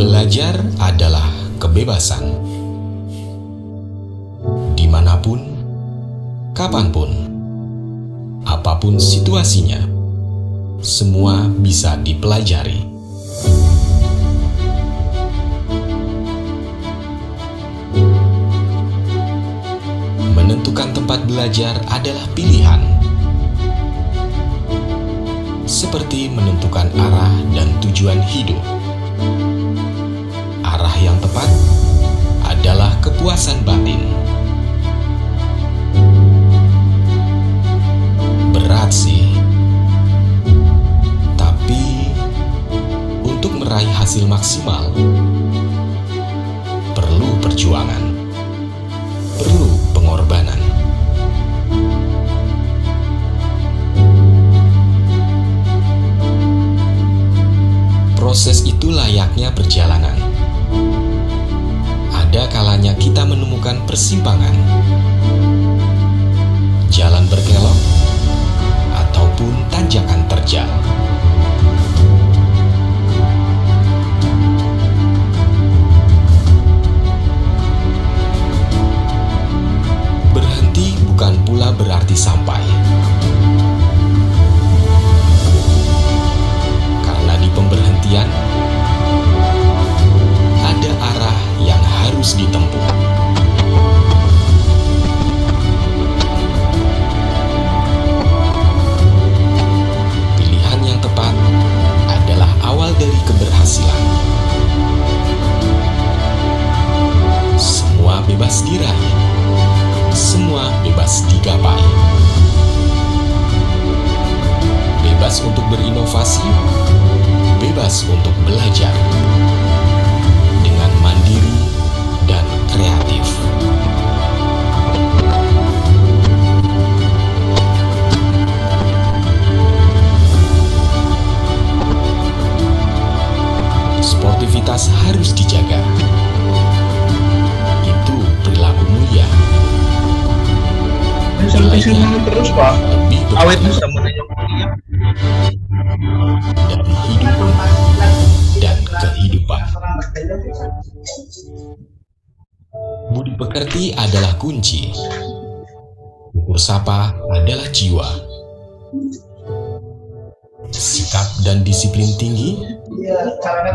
Belajar adalah kebebasan. Dimanapun, kapanpun, apapun situasinya, semua bisa dipelajari. Menentukan tempat belajar adalah pilihan, seperti menentukan arah dan tujuan hidup. Arah yang tepat adalah kepuasan batin. Berat sih, tapi untuk meraih hasil maksimal perlu perjuangan, perlu pengorbanan. Proses itu layaknya perjalanan. Ada kalanya kita menemukan persimpangan, jalan berkelok, ataupun tanjakan terjal. Berhenti bukan pula berarti sampai. Karena di pemberhentian ada arah yang harus ditempuh. Pilihan yang tepat adalah awal dari keberhasilan. Semua bebas diraih, semua bebas digapai. Bebas untuk berinovasi, bebas untuk belajar dengan mandiri dan kreatif. Sportivitas harus dijaga. Itu perilaku mulia. Sampai terus Pak. Lebih Awet berani bisa menunjuk dia. dari hidup dan kehidupan. Budi pekerti adalah kunci. Tutur sapa adalah jiwa. Sikap dan disiplin tinggi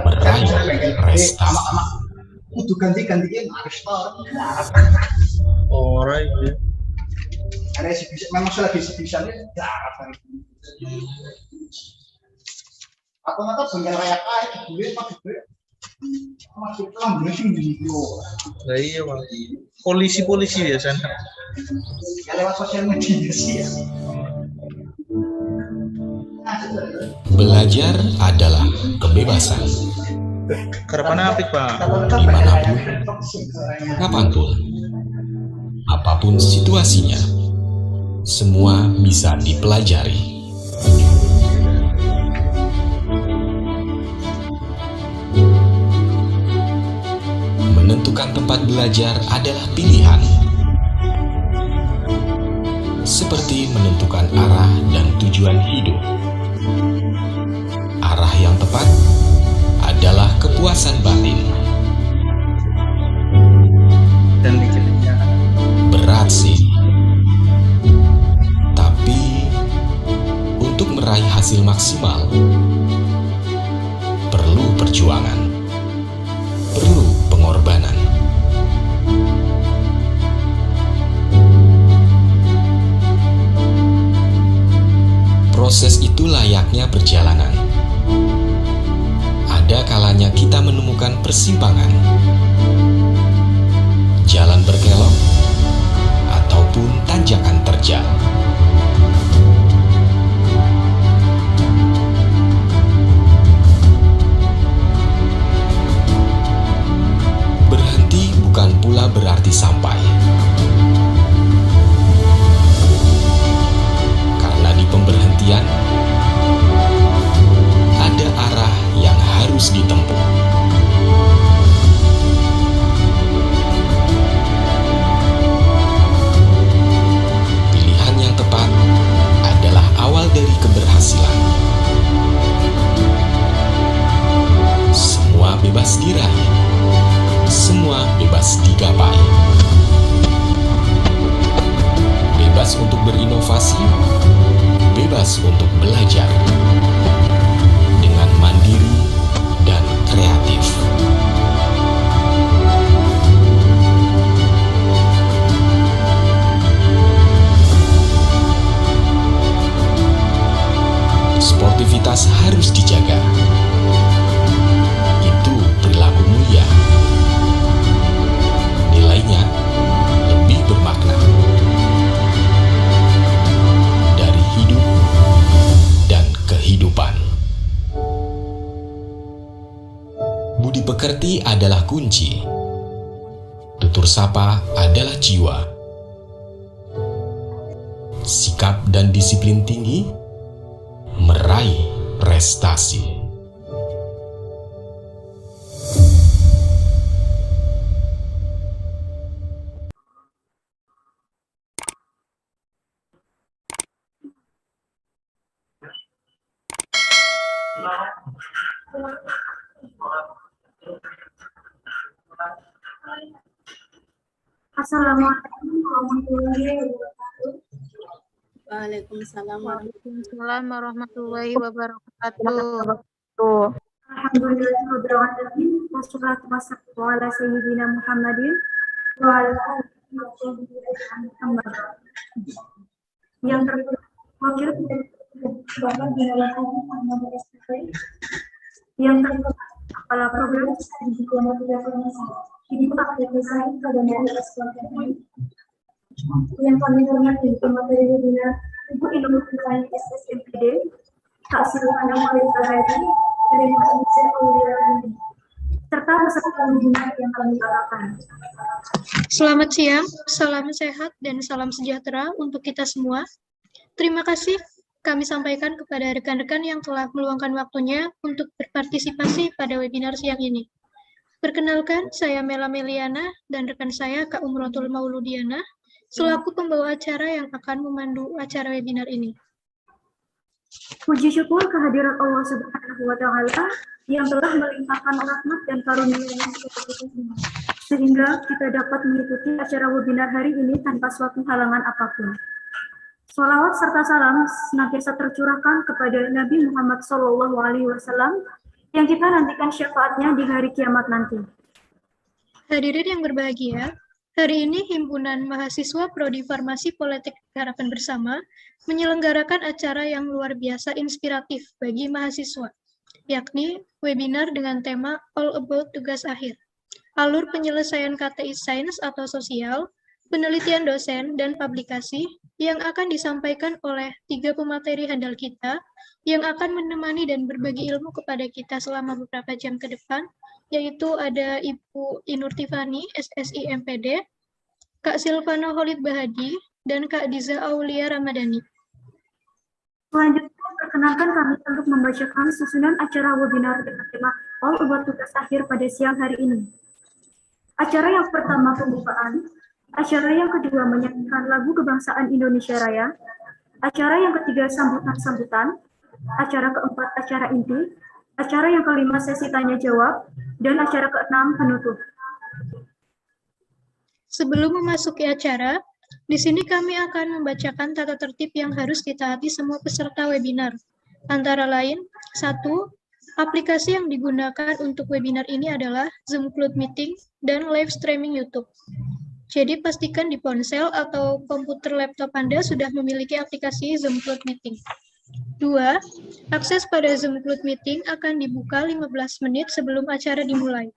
meraih prestasi. Kudu ganti-gantinya harus tahu. Orang ya. Ada memang sudah bisa-bisanya darat. Atau nggak bengkel kayak duit masuk lambungnya video. Nah iya Pak. Polisi biasanya. Ya lewat sosial media sih ya. Belajar adalah kebebasan. Kerepan apik Pak. Dimanapun, kapanpun, apapun situasinya, semua bisa dipelajari. Menentukan tempat belajar adalah pilihan, seperti menentukan arah dan tujuan hidup. Arah yang tepat adalah kepuasan batin. Dan dikitnya. Berat sih, tapi untuk meraih hasil maksimal perlu perjuangan, perlu pengorbanan. Proses itu layaknya perjalanan. Ada kalanya kita menemukan persimpangan, jalan berkelok, ataupun tanjakan terjal. Berhenti bukan pula berarti sampai. Karena di pemberhentian ada arah yang harus ditempuh. berinovasi, bebas untuk belajar, dengan mandiri dan kreatif. Sportivitas harus dijaga. Itu perilaku mulia. Nilainya lebih bermakna. Dari hidup dan kehidupan. Budi pekerti adalah kunci. Tutur sapa adalah jiwa. Sikap dan disiplin tinggi meraih prestasi. Assalamualaikum warahmatullahi wabarakatuh. Waalaikumsalam Waalaikumsalam warahmatullahi wabarakatuh. Alhamdulillahirrahmanirrahim. Wassalatu wassalamu ala sayyidina Muhammadin wa ala alihi wa sahbihi Muhammad. Yang terwakil Bapak Binala Haji Muhammad SPP, yang terwakil kepala program studi diploma reformasi Ibu Akademisi Kadana SPP, yang kami hormati pemateri webinar Ibu Ilmu Pengetahuan SSMPD, Kak Silvana Khalid Bahadi dari Mahasiswa Kuliah, serta peserta webinar yang kami banggakan. Selamat siang, salam sehat dan salam sejahtera untuk kita semua. Terima kasih kami sampaikan kepada rekan-rekan yang telah meluangkan waktunya untuk berpartisipasi pada webinar siang ini. Perkenalkan, saya Mela Meliana dan rekan saya Kak Umrotul Mauludiana, selaku pembawa acara yang akan memandu acara webinar ini. Puji syukur kehadiran Allah Subhanahu wa Ta'ala yang telah melimpahkan rahmat dan karunia-Nya kepada kita semua, sehingga kita dapat mengikuti acara webinar hari ini tanpa suatu halangan apapun. Sholawat serta salam senantiasa tercurahkan kepada Nabi Muhammad SAW yang kita nantikan syafaatnya di hari kiamat nanti. Hadirin yang berbahagia, hari ini Himpunan Mahasiswa Prodi Farmasi Politeknik Harapan Bersama menyelenggarakan acara yang luar biasa inspiratif bagi mahasiswa, yakni webinar dengan tema All About Tugas Akhir, alur penyelesaian KTI Sains atau Sosial, penelitian dosen, dan publikasi yang akan disampaikan oleh 3 pemateri handal kita yang akan menemani dan berbagi ilmu kepada kita selama beberapa jam ke depan, yaitu ada Ibu Inur Tifani, SSI MPD, Kak Silvana Khalid Bahadi, dan Kak Diza Aulia Ramadhani. Selanjutnya, perkenankan kami untuk membacakan susunan acara webinar dengan tema All About Tugas Akhir pada siang hari ini. Acara yang pertama pembukaan, acara yang kedua menyanyikan lagu kebangsaan Indonesia Raya, acara yang ketiga sambutan-sambutan, acara keempat acara inti, acara yang kelima sesi tanya-jawab, dan acara keenam penutup. Sebelum memasuki acara, di sini kami akan membacakan tata tertib yang harus ditaati semua peserta webinar. Antara lain, 1. Aplikasi yang digunakan untuk webinar ini adalah Zoom Cloud Meeting dan live streaming YouTube. Jadi pastikan di ponsel atau komputer laptop Anda sudah memiliki aplikasi Zoom Cloud Meeting. 2. Akses pada Zoom Cloud Meeting akan dibuka 15 menit sebelum acara dimulai.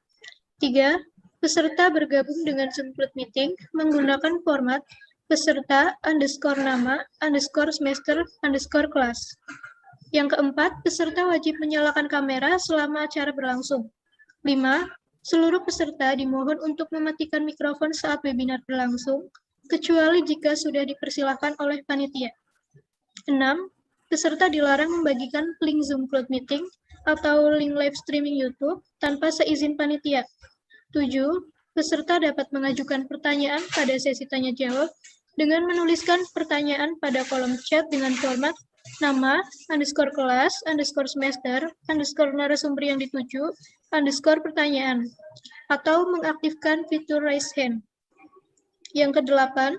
3. Peserta bergabung dengan Zoom Cloud Meeting menggunakan format peserta _nama _semester _kelas. Yang keempat, peserta wajib menyalakan kamera selama acara berlangsung. 5. Seluruh peserta dimohon untuk mematikan mikrofon saat webinar berlangsung, kecuali jika sudah dipersilahkan oleh panitia. 6. Peserta dilarang membagikan link Zoom Cloud Meeting atau link live streaming YouTube tanpa seizin panitia. 7. Peserta dapat mengajukan pertanyaan pada sesi tanya-jawab dengan menuliskan pertanyaan pada kolom chat dengan format nama, _kelas, _semester, _narasumber yang dituju, _pertanyaan, atau mengaktifkan fitur raise hand. Yang ke-8,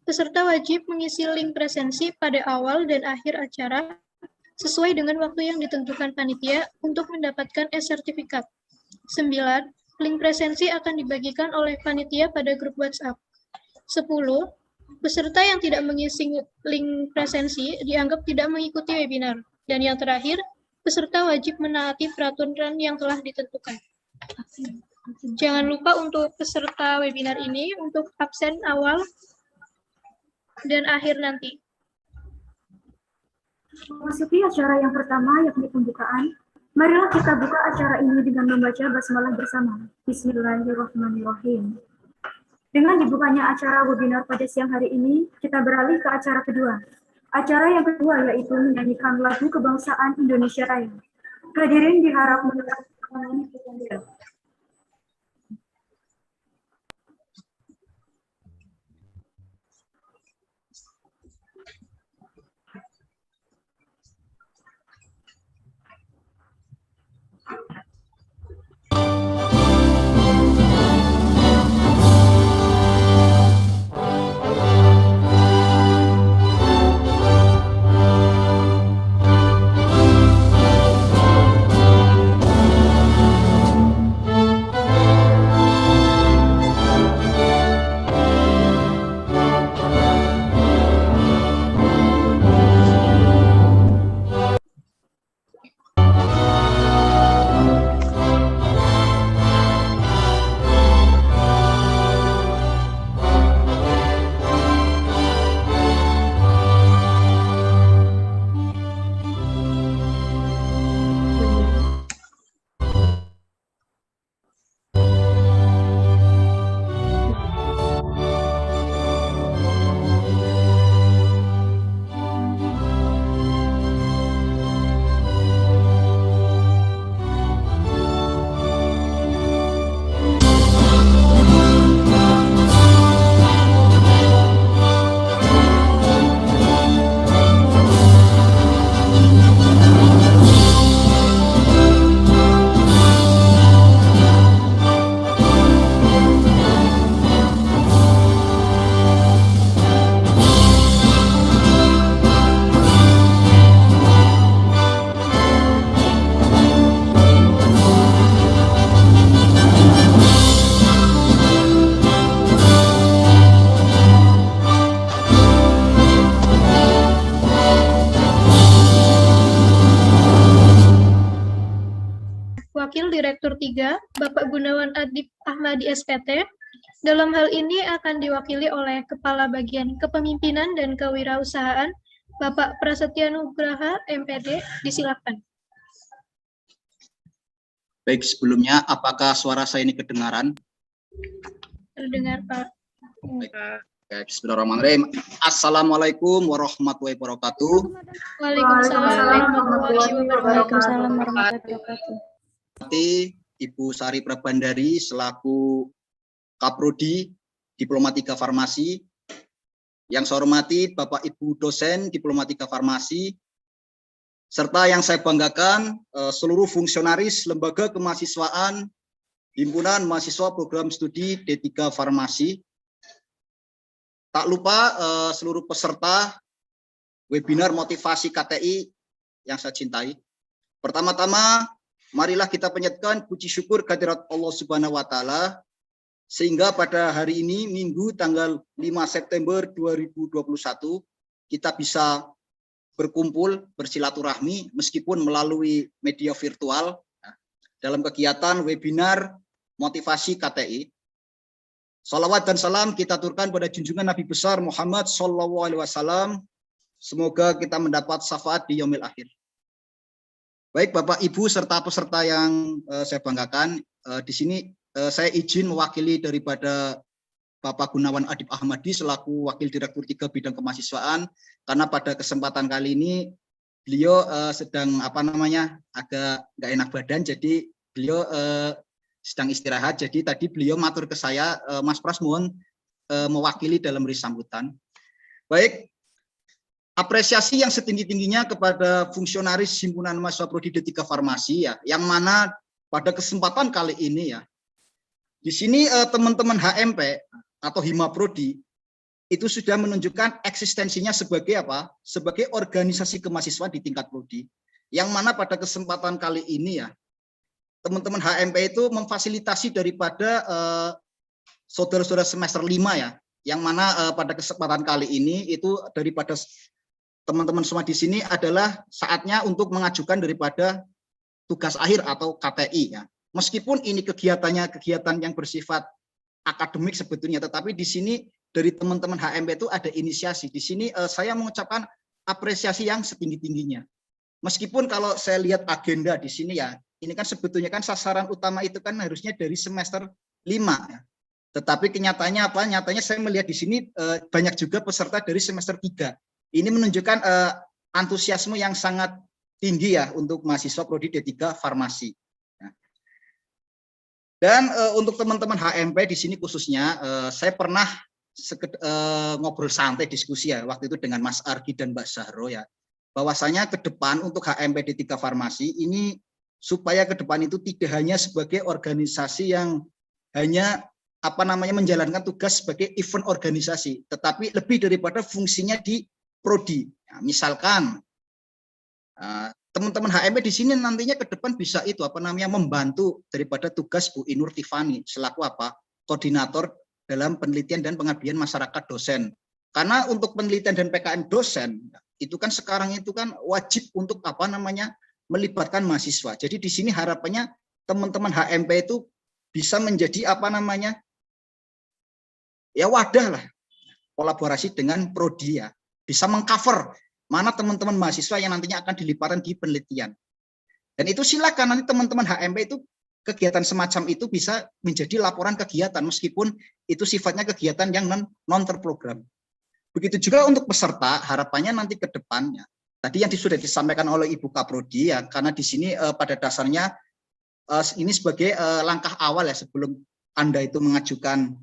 Peserta wajib mengisi link presensi pada awal dan akhir acara sesuai dengan waktu yang ditentukan panitia untuk mendapatkan e-sertifikat. 9. Link presensi akan dibagikan oleh panitia pada grup WhatsApp. 10. Peserta yang tidak mengisi link presensi dianggap tidak mengikuti webinar. Dan yang terakhir, peserta wajib menaati peraturan yang telah ditentukan. Jangan lupa untuk peserta webinar ini untuk absen awal dan akhir nanti. Memasuki acara yang pertama, yakni pembukaan. Marilah kita buka acara ini dengan membaca basmalah bersama. Bismillahirrahmanirrahim. Dengan dibukanya acara webinar pada siang hari ini, kita beralih ke acara kedua. Acara yang kedua yaitu menyanyikan lagu kebangsaan Indonesia Raya. Hadirin diharap mendengarkan. Wakil Direktur 3, Bapak Gunawan Adib Ahmadi SPT. Dalam hal ini akan diwakili oleh Kepala Bagian Kepemimpinan dan Kewirausahaan, Bapak Prasetya Nugraha, MPD. Disilakan. Baik, sebelumnya apakah suara saya ini kedengaran? Terdengar, Pak. Baik. Bismillahirrahmanirrahim. Assalamualaikum warahmatullahi wabarakatuh. Waalaikumsalam warahmatullahi wabarakatuh. Ibu Sari Prabandari selaku Kaprodi Diplomatika Farmasi. Yang saya hormati Bapak Ibu dosen Diplomatika Farmasi, serta yang saya banggakan seluruh fungsionaris Lembaga Kemahasiswaan Himpunan Mahasiswa Program Studi D3 Farmasi. Tak lupa seluruh peserta webinar motivasi KTI yang saya cintai. Pertama-tama, marilah kita panjatkan puji syukur kehadirat Allah Subhanahu wa Ta'ala, sehingga pada hari ini, Minggu tanggal 5 September 2021, kita bisa berkumpul, bersilaturahmi, meskipun melalui media virtual, dalam kegiatan webinar motivasi KTI. Salawat dan salam kita aturkan pada junjungan Nabi besar Muhammad SAW. Semoga kita mendapat syafaat di yaumil akhir. Baik Bapak Ibu serta peserta yang saya banggakan, di sini saya izin mewakili daripada Bapak Gunawan Adib Ahmadi selaku Wakil Direktur 3 Bidang Kemahasiswaan, karena pada kesempatan kali ini beliau sedang agak nggak enak badan, jadi beliau sedang istirahat. Jadi tadi beliau matur ke saya, Mas Pras mohon mewakili dalam beri sambutan. Baik, apresiasi yang setinggi-tingginya kepada fungsionaris Himpunan Mahasiswa Prodi D3 Farmasi ya, yang mana pada kesempatan kali ini ya, di sini teman-teman HMP atau Hima Prodi itu sudah menunjukkan eksistensinya sebagai apa? Sebagai organisasi kemahasiswaan di tingkat prodi. Yang mana pada kesempatan kali ini ya, teman-teman HMP itu memfasilitasi daripada saudara-saudara semester 5 ya, yang mana pada kesempatan kali ini itu daripada teman-teman semua di sini adalah saatnya untuk mengajukan daripada tugas akhir atau KTI ya. Meskipun ini kegiatannya kegiatan yang bersifat akademik sebetulnya, tetapi di sini dari teman-teman HMP itu ada inisiasi. Di sini saya mengucapkan apresiasi yang setinggi-tingginya. Meskipun kalau saya lihat agenda di sini ya, ini kan sebetulnya kan sasaran utama itu kan harusnya dari semester 5 ya. Tetapi kenyataannya apa? Nyatanya saya melihat di sini banyak juga peserta dari semester 3. Ini menunjukkan antusiasme yang sangat tinggi ya untuk mahasiswa prodi D3 Farmasi. Dan untuk teman-teman HMP di sini khususnya, saya pernah ngobrol santai diskusi ya waktu itu dengan Mas Argi dan Mbak Zahro ya, bahwasanya ke depan untuk HMP D3 Farmasi ini supaya ke depan itu tidak hanya sebagai organisasi yang hanya menjalankan tugas sebagai event organisasi, tetapi lebih daripada fungsinya di prodi. Ya, misalkan teman-teman HMP di sini nantinya ke depan bisa itu membantu daripada tugas Bu Inur Tifani selaku koordinator dalam penelitian dan pengabdian masyarakat dosen. Karena untuk penelitian dan PKN dosen itu kan sekarang itu kan wajib untuk melibatkan mahasiswa. Jadi di sini harapannya teman-teman HMP itu bisa menjadi wadah lah kolaborasi dengan prodi ya, bisa mengcover mana teman-teman mahasiswa yang nantinya akan dilibatkan di penelitian. Dan itu silakan nanti teman-teman HMP itu kegiatan semacam itu bisa menjadi laporan kegiatan meskipun itu sifatnya kegiatan yang non terprogram. Begitu juga untuk peserta, harapannya nanti ke depannya. Tadi yang sudah disampaikan oleh Ibu Kaprodi ya, karena di sini pada dasarnya ini sebagai langkah awal ya sebelum Anda itu mengajukan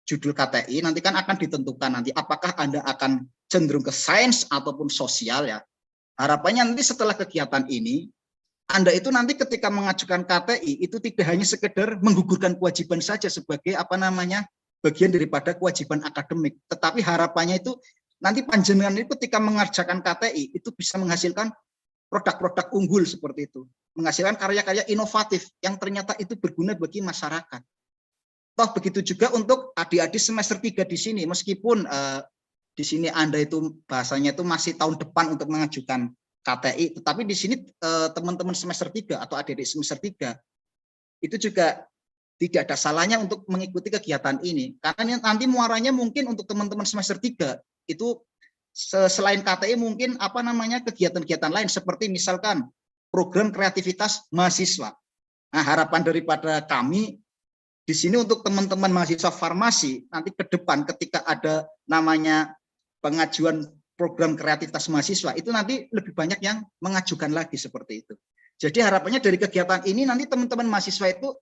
judul KTI, nanti kan akan ditentukan nanti apakah Anda akan cenderung ke sains ataupun sosial ya. Harapannya nanti setelah kegiatan ini, Anda itu nanti ketika mengajukan KTI itu tidak hanya sekedar menggugurkan kewajiban saja sebagai bagian daripada kewajiban akademik, tetapi harapannya itu nanti panjenengan itu ketika mengerjakan KTI itu bisa menghasilkan produk-produk unggul seperti itu, menghasilkan karya-karya inovatif yang ternyata itu berguna bagi masyarakat. Toh begitu juga untuk adik-adik semester 3 di sini, meskipun di sini Anda itu bahasanya itu masih tahun depan untuk mengajukan KTI, tetapi di sini teman-teman semester 3 atau adik-adik semester 3 itu juga tidak ada salahnya untuk mengikuti kegiatan ini, karena nanti muaranya mungkin untuk teman-teman semester 3 itu selain KTI mungkin kegiatan-kegiatan lain seperti misalkan program kreativitas mahasiswa. Nah, harapan daripada kami di sini untuk teman-teman mahasiswa farmasi nanti ke depan ketika ada pengajuan program kreativitas mahasiswa itu nanti lebih banyak yang mengajukan lagi seperti itu. Jadi harapannya dari kegiatan ini nanti teman-teman mahasiswa itu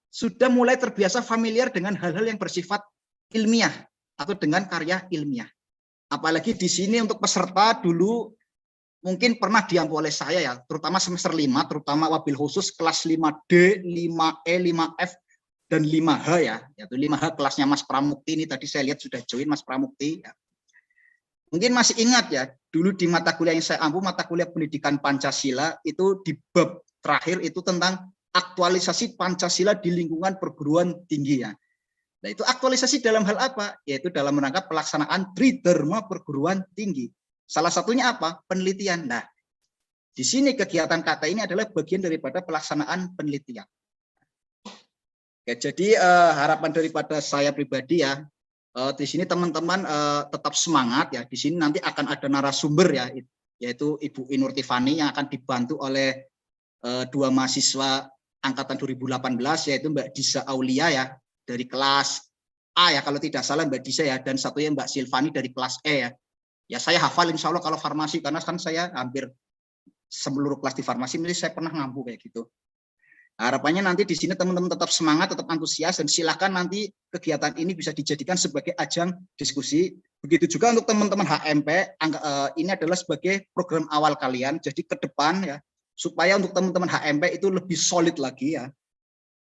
sudah mulai terbiasa familiar dengan hal-hal yang bersifat ilmiah atau dengan karya ilmiah. Apalagi di sini untuk peserta dulu mungkin pernah diampu oleh saya ya, terutama semester 5, terutama wabil khusus kelas 5D, 5E, 5F, dan 5H ya. Yaitu 5H kelasnya Mas Pramukti, ini tadi saya lihat sudah join Mas Pramukti. Ya. Mungkin masih ingat ya, dulu di mata kuliah yang saya ampu, mata kuliah pendidikan Pancasila, itu di bab terakhir itu tentang aktualisasi Pancasila di lingkungan perguruan tinggi ya. Nah itu aktualisasi dalam hal apa? Yaitu dalam rangka pelaksanaan tridharma perguruan tinggi. Salah satunya apa? Penelitian. Nah, di sini kegiatan KT ini adalah bagian daripada pelaksanaan penelitian. Ya, jadi harapan daripada saya pribadi ya, di sini teman-teman tetap semangat ya. Di sini nanti akan ada narasumber ya, yaitu Ibu Inur Tifani yang akan dibantu oleh dua mahasiswa angkatan 2018 yaitu Mbak Disa Aulia ya dari kelas A ya kalau tidak salah Mbak Disa ya, dan satunya Mbak Silvani dari kelas E ya. Ya saya hafal insya Allah kalau farmasi karena kan saya hampir seluruh kelas di farmasi jadi saya pernah ngampu kayak gitu. Harapannya nanti di sini teman-teman tetap semangat, tetap antusias, dan silakan nanti kegiatan ini bisa dijadikan sebagai ajang diskusi. Begitu juga untuk teman-teman HMP, ini adalah sebagai program awal kalian. Jadi ke depan ya, supaya untuk teman-teman HMP itu lebih solid lagi ya.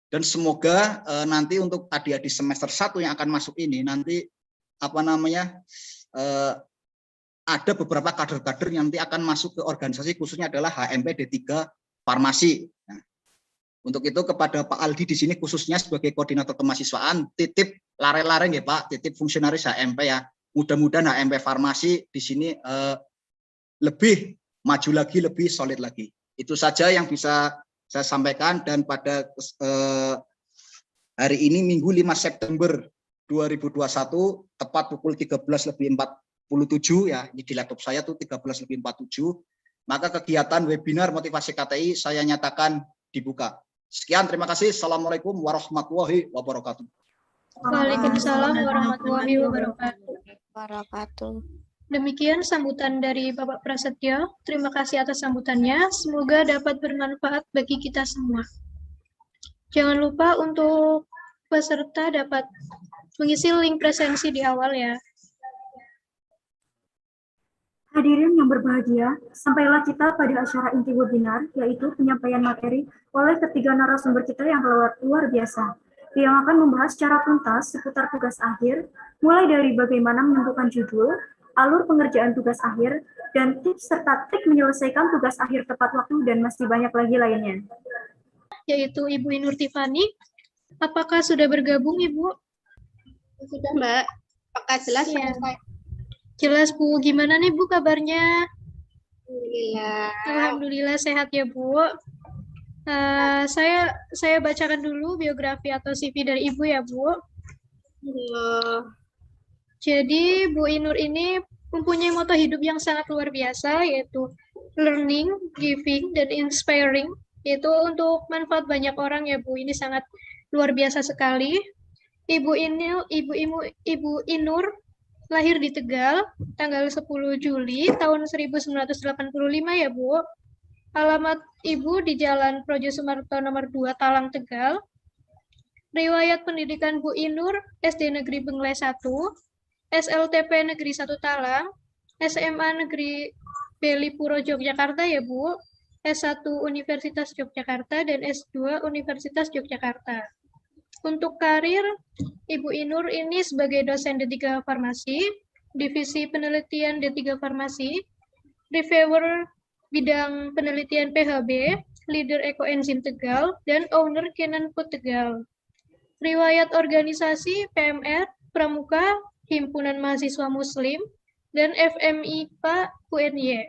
Dan semoga nanti untuk adik-adik semester 1 yang akan masuk ini nanti ada beberapa kader-kader yang nanti akan masuk ke organisasi, khususnya adalah HMP D3 Farmasi. Nah, untuk itu kepada Pak Aldi di sini khususnya sebagai koordinator kemahasiswaan, titip lare-lare ya Pak, titip fungsionaris HMP ya. Mudah-mudahan HMP Farmasi di sini lebih maju lagi, lebih solid lagi. Itu saja yang bisa saya sampaikan, dan pada hari ini Minggu 5 September 2021 tepat pukul 13.47 ya, ini di laptop saya tuh 13.47, maka kegiatan webinar motivasi KTI saya nyatakan dibuka. Sekian, terima kasih. Assalamualaikum warahmatullahi wabarakatuh. Waalaikumsalam warahmatullahi wabarakatuh. Demikian sambutan dari Bapak Prasetyo. Terima kasih atas sambutannya. Semoga dapat bermanfaat bagi kita semua. Jangan lupa untuk peserta dapat mengisi link presensi di awal ya. Hadirin yang berbahagia, sampailah kita pada acara inti webinar, yaitu penyampaian materi oleh ketiga narasumber kita yang luar biasa, yang akan membahas secara tuntas seputar tugas akhir, mulai dari bagaimana menentukan judul, alur pengerjaan tugas akhir, dan tips serta trik menyelesaikan tugas akhir tepat waktu, dan masih banyak lagi lainnya. Yaitu Ibu Inur Tifani. Apakah sudah bergabung, Ibu? Sudah, Mbak. Apakah jelas? Ya. Jelas, Bu. Gimana nih, Bu, kabarnya? Alhamdulillah. Alhamdulillah sehat ya, Bu. Saya bacakan dulu biografi atau CV dari Ibu ya, Bu. Jadi, Bu Inur ini mempunyai moto hidup yang sangat luar biasa, yaitu learning, giving, dan inspiring. Yaitu untuk manfaat banyak orang ya, Bu. Ini sangat luar biasa sekali. Ibu Inur lahir di Tegal, tanggal 10 Juli tahun 1985 ya, Bu. Alamat Ibu di Jalan Projo Sumarto nomor 2 Talang, Tegal. Riwayat pendidikan Bu Inur, SD Negeri Benglai 1, SLTP Negeri 1 Talang, SMA Negeri Belipuro Yogyakarta ya, Bu. S1 Universitas Yogyakarta dan S2 Universitas Yogyakarta. Untuk karir, Ibu Inur ini sebagai dosen D3 Farmasi, Divisi Penelitian D3 Farmasi, reviewer bidang penelitian PHB, leader ekoenzim Tegal, dan owner Canon Food Tegal. Riwayat organisasi PMR, Pramuka, Himpunan Mahasiswa Muslim, dan FMIPA UNY.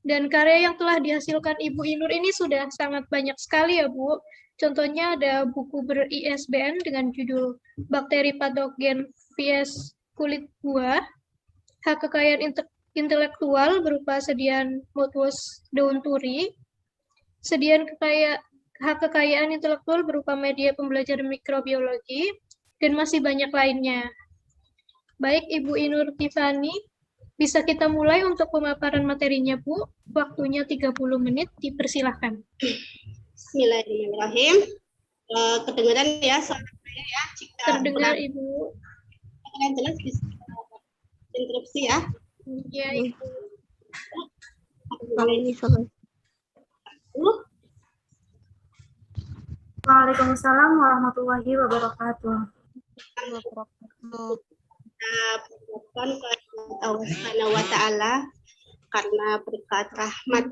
Dan karya yang telah dihasilkan Ibu Inur ini sudah sangat banyak sekali ya, Bu. Contohnya ada buku ber-ISBN dengan judul Bakteri Patogen vs Kulit Buah, Hak Kekayaan Intelektual berupa sedian mouthwash daun turi, hak kekayaan intelektual berupa media pembelajaran mikrobiologi, dan masih banyak lainnya. Baik, Ibu Inur Tifani, bisa kita mulai untuk pemaparan materinya, Bu. Waktunya 30 menit, dipersilahkan. Bismillahirrahmanirrahim. Kedengaran ya suara saya ya? Jika terdengar, Ibu. Yang jelas bisa interupsi ya. Ya, Ibu. Waalaikumsalam warahmatullahi wabarakatuh. Allah Subhanahu wa Ta'ala, karena berkat rahmat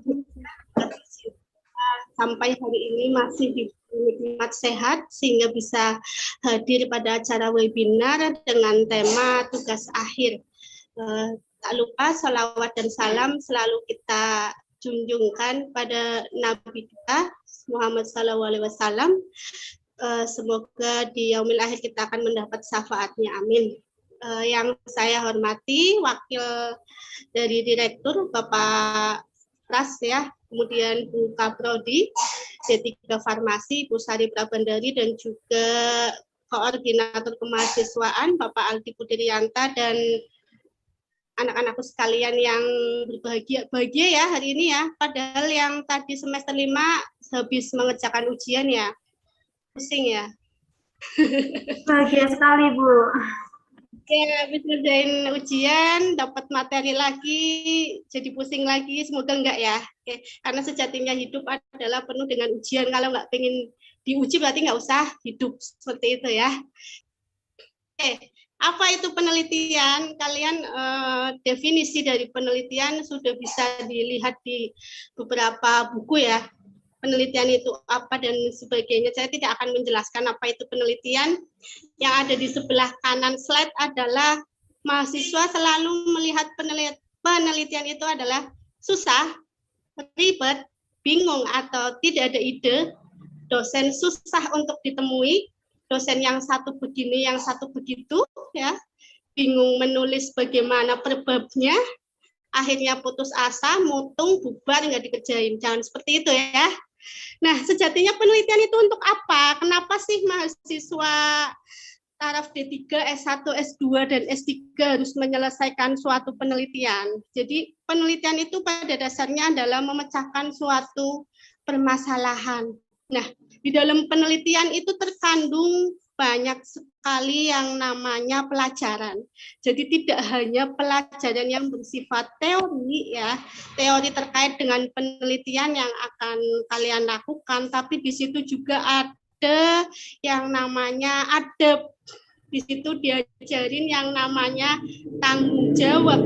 sampai hari ini masih nikmat sehat sehingga bisa hadir pada acara webinar dengan tema tugas akhir. Tak lupa salawat dan salam selalu kita junjungkan pada Nabi kita Muhammad SAW. Semoga di yaumil akhir kita akan mendapat syafaatnya, amin. Yang saya hormati wakil dari Direktur Bapak Pras ya, kemudian Bu Kaprodi D3 Farmasi, Bu Sari Prabandari, dan juga Koordinator Kemahasiswaan Bapak Aldi Pudirianta, dan anak-anakku sekalian yang berbahagia ya hari ini ya, padahal yang tadi semester 5 habis mengerjakan ujian ya, pusing ya. Bahagia sekali, Bu. Oke, habis ngerjain ujian, dapat materi lagi, jadi pusing lagi, semoga enggak ya. Oke, karena sejatinya hidup adalah penuh dengan ujian, kalau nggak pengen diuji berarti nggak usah hidup, seperti itu ya. Oke, Apa itu penelitian? Kalian definisi dari penelitian sudah bisa dilihat di beberapa buku ya. Penelitian itu apa dan sebagainya. Saya tidak akan menjelaskan apa itu penelitian. Yang ada di sebelah kanan slide adalah mahasiswa selalu melihat penelitian itu adalah susah, ribet, bingung atau tidak ada ide. Dosen susah untuk ditemui. Dosen yang satu begini, yang satu begitu, ya, bingung menulis bagaimana perbabnya, akhirnya putus asa, mutung, bubar, nggak dikerjain. Jangan seperti itu ya. Nah, sejatinya penelitian itu untuk apa? Kenapa sih mahasiswa taraf D3, S1, S2, dan S3 harus menyelesaikan suatu penelitian? Jadi, penelitian itu pada dasarnya adalah memecahkan suatu permasalahan. Nah, di dalam penelitian itu terkandung banyak sekali yang namanya pelajaran. Jadi tidak hanya pelajaran yang bersifat teori ya, teori terkait dengan penelitian yang akan kalian lakukan, tapi di situ juga ada yang namanya adab. Di situ diajarin yang namanya tanggung jawab,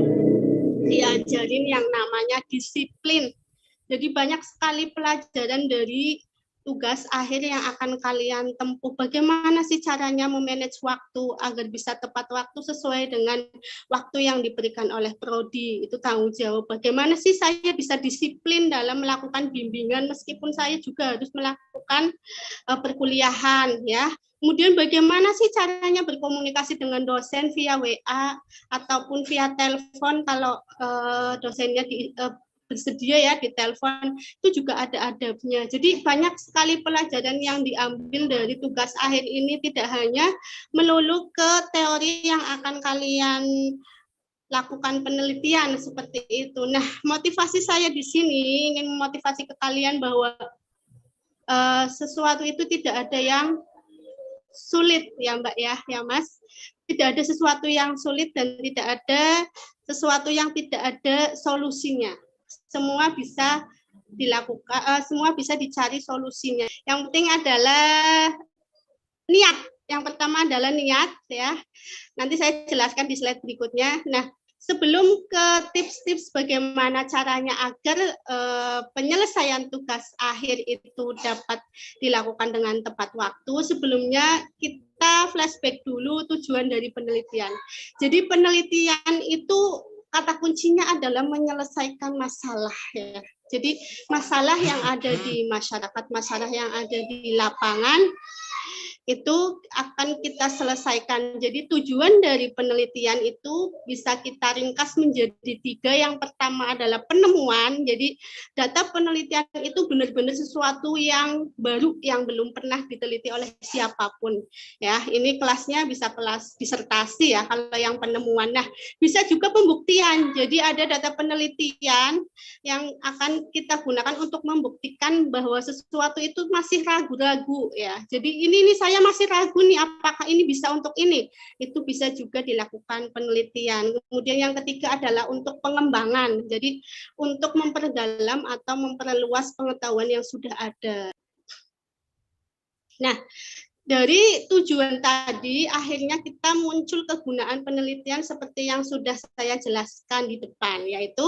diajarin yang namanya disiplin. Jadi banyak sekali pelajaran dari tugas akhir yang akan kalian tempuh. Bagaimana sih caranya memanage waktu agar bisa tepat waktu sesuai dengan waktu yang diberikan oleh prodi. Itu tanggung jawab. Bagaimana sih saya bisa disiplin dalam melakukan bimbingan meskipun saya juga harus melakukan perkuliahan ya. Kemudian bagaimana sih caranya berkomunikasi dengan dosen via WA ataupun via telepon kalau dosennya bersedia ya di telepon, itu juga ada adabnya. Jadi banyak sekali pelajaran yang diambil dari tugas akhir ini, tidak hanya melulu ke teori yang akan kalian lakukan penelitian seperti itu. Nah, motivasi saya di sini ingin memotivasi ke kalian bahwa sesuatu itu tidak ada yang sulit ya Mbak ya Mas. Tidak ada sesuatu yang sulit dan tidak ada sesuatu yang tidak ada solusinya. Semua bisa dilakukan, semua bisa dicari solusinya. Yang penting adalah niat. Yang pertama adalah niat ya. Nanti saya jelaskan di slide berikutnya. Nah, sebelum ke tips-tips bagaimana caranya agar penyelesaian tugas akhir itu dapat dilakukan dengan tepat waktu, sebelumnya kita flashback dulu tujuan dari penelitian. Jadi penelitian itu kata kuncinya adalah menyelesaikan masalah ya. Jadi masalah yang ada di masyarakat, masalah yang ada di lapangan itu akan kita selesaikan. Jadi tujuan dari penelitian itu bisa kita ringkas menjadi 3. Yang pertama adalah penemuan. Jadi data penelitian itu benar-benar sesuatu yang baru yang belum pernah diteliti oleh siapapun. Ya, ini kelasnya bisa kelas disertasi ya kalau yang penemuan. Nah, bisa juga pembuktian. Jadi ada data penelitian yang akan kita gunakan untuk membuktikan bahwa sesuatu itu masih ragu-ragu ya. Jadi ini saya masih ragu nih apakah ini bisa untuk ini. Itu bisa juga dilakukan penelitian. Kemudian yang ketiga adalah untuk pengembangan. Jadi untuk memperdalam atau memperluas pengetahuan yang sudah ada. Nah, dari tujuan tadi, akhirnya kita muncul kegunaan penelitian seperti yang sudah saya jelaskan di depan, yaitu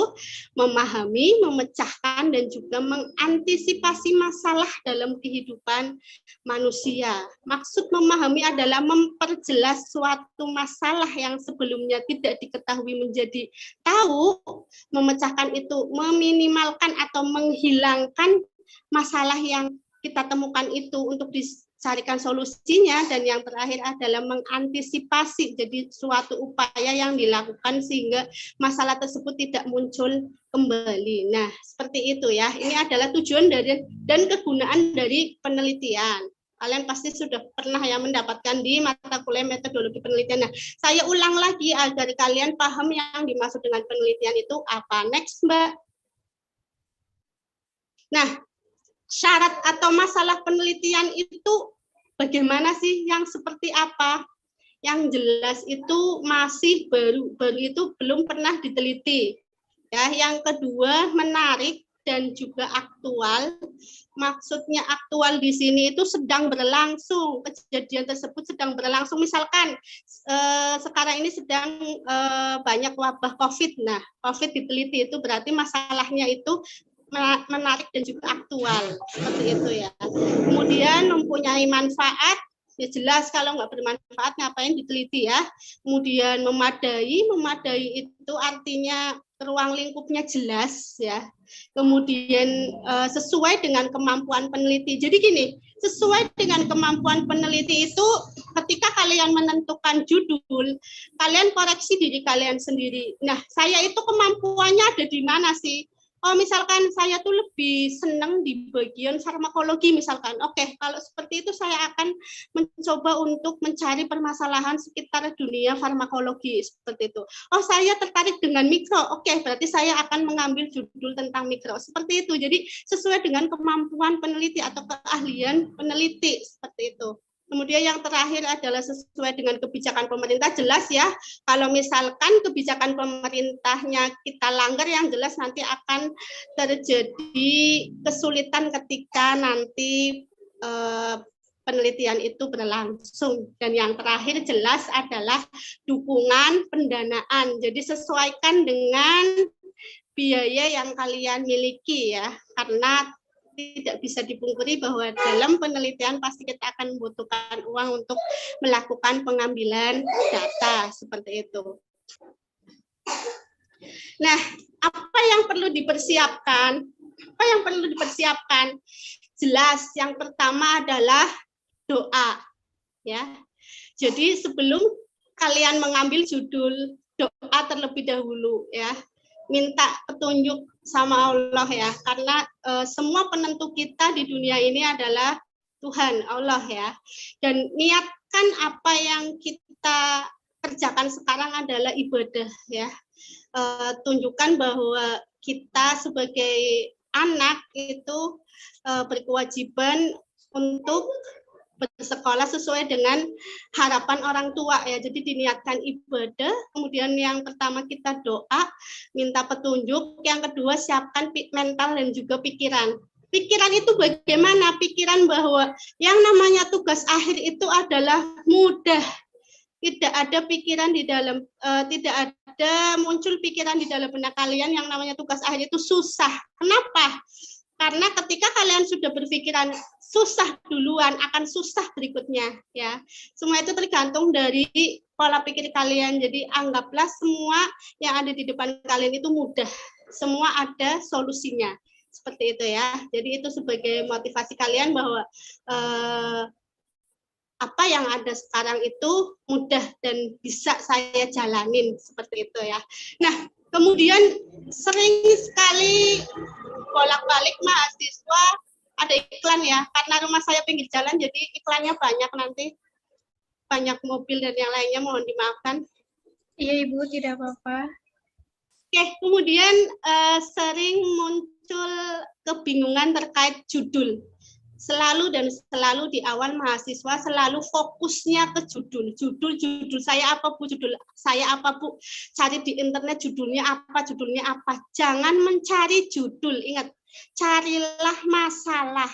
memahami, memecahkan, dan juga mengantisipasi masalah dalam kehidupan manusia. Maksud memahami adalah memperjelas suatu masalah yang sebelumnya tidak diketahui menjadi tahu, memecahkan itu, meminimalkan atau menghilangkan masalah yang kita temukan itu untuk carikan solusinya, dan yang terakhir adalah mengantisipasi, jadi suatu upaya yang dilakukan sehingga masalah tersebut tidak muncul kembali. Nah, seperti itu ya. Ini adalah tujuan dari dan kegunaan dari penelitian. Kalian pasti sudah pernah ya mendapatkan di mata kuliah metodologi penelitian. Nah, saya ulang lagi agar kalian paham yang dimaksud dengan penelitian itu apa. Next, Mbak. Nah, syarat atau masalah penelitian itu bagaimana sih, yang seperti apa? Yang jelas itu masih baru itu belum pernah diteliti. Ya, yang kedua menarik dan juga aktual. Maksudnya aktual di sini itu sedang berlangsung, kejadian tersebut sedang berlangsung. Misalkan sekarang ini sedang banyak wabah COVID. Nah, COVID diteliti itu berarti masalahnya itu menarik dan juga aktual, seperti itu ya. Kemudian mempunyai manfaat, ya jelas kalau nggak bermanfaat ngapain diteliti ya. Kemudian memadai itu artinya ruang lingkupnya jelas ya. Kemudian sesuai dengan kemampuan peneliti. Jadi gini, sesuai dengan kemampuan peneliti itu ketika kalian menentukan judul, kalian koreksi diri kalian sendiri. Nah, saya itu kemampuannya ada di mana sih? Oh, misalkan saya tuh lebih senang di bagian farmakologi misalkan. Oke, kalau seperti itu saya akan mencoba untuk mencari permasalahan sekitar dunia farmakologi seperti itu. Oh, saya tertarik dengan mikro. Oke, berarti saya akan mengambil judul tentang mikro. Seperti itu. Jadi sesuai dengan kemampuan peneliti atau keahlian peneliti seperti itu. Kemudian yang terakhir adalah sesuai dengan kebijakan pemerintah, jelas ya. Kalau misalkan kebijakan pemerintahnya kita langgar, yang jelas nanti akan terjadi kesulitan ketika nanti penelitian itu berlangsung. Dan yang terakhir jelas adalah dukungan pendanaan. Jadi sesuaikan dengan biaya yang kalian miliki ya, karena tidak bisa dipungkiri bahwa dalam penelitian pasti kita akan membutuhkan uang untuk melakukan pengambilan data seperti itu. Nah, apa yang perlu dipersiapkan? Apa yang perlu dipersiapkan? Jelas, yang pertama adalah doa, ya. Jadi sebelum kalian mengambil judul, doa terlebih dahulu, ya. Minta petunjuk sama Allah ya, karena semua penentu kita di dunia ini adalah Tuhan, Allah ya. Dan niatkan apa yang kita kerjakan sekarang adalah ibadah ya. Tunjukkan bahwa kita sebagai anak itu berkewajiban untuk bersekolah sesuai dengan harapan orang tua ya. Jadi diniatkan ibadah, kemudian yang pertama kita doa, minta petunjuk, yang kedua siapkan mental dan juga pikiran. Pikiran itu bagaimana? Pikiran bahwa yang namanya tugas akhir itu adalah mudah. Tidak ada pikiran di dalam, tidak ada muncul pikiran di dalam benak kalian yang namanya tugas akhir itu susah. Kenapa? Karena ketika kalian sudah berpikiran susah duluan, akan susah berikutnya ya. Semua itu tergantung dari pola pikir kalian. Jadi anggaplah semua yang ada di depan kalian itu mudah. Semua ada solusinya. Seperti itu ya. Jadi itu sebagai motivasi kalian bahwa apa yang ada sekarang itu mudah dan bisa saya jalanin seperti itu ya. Nah, kemudian sering sekali bolak-balik mahasiswa ada iklan ya, karena rumah saya pinggir jalan jadi iklannya banyak, nanti banyak mobil dan yang lainnya, mohon dimaafkan. Iya Ibu, tidak apa-apa. Oke, kemudian sering muncul kebingungan terkait judul. Selalu di awal mahasiswa selalu fokusnya ke judul saya apa Bu, judul saya apa Bu, cari di internet judulnya apa. Jangan mencari judul, ingat, carilah masalah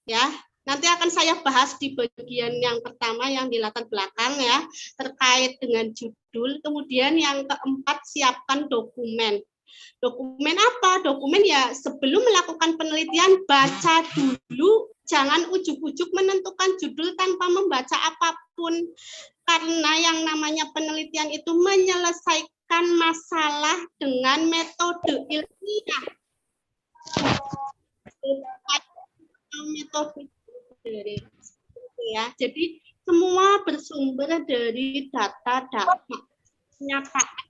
ya. Nanti akan saya bahas di bagian yang pertama yang di latar belakang ya, terkait dengan judul. Kemudian yang keempat, siapkan dokumen. Dokumen apa? Dokumen ya sebelum melakukan penelitian baca dulu, jangan ujuk-ujuk menentukan judul tanpa membaca apapun. Karena yang namanya penelitian itu menyelesaikan masalah dengan metode ilmiah. Metode ya. Jadi semua bersumber dari data-data kenyataan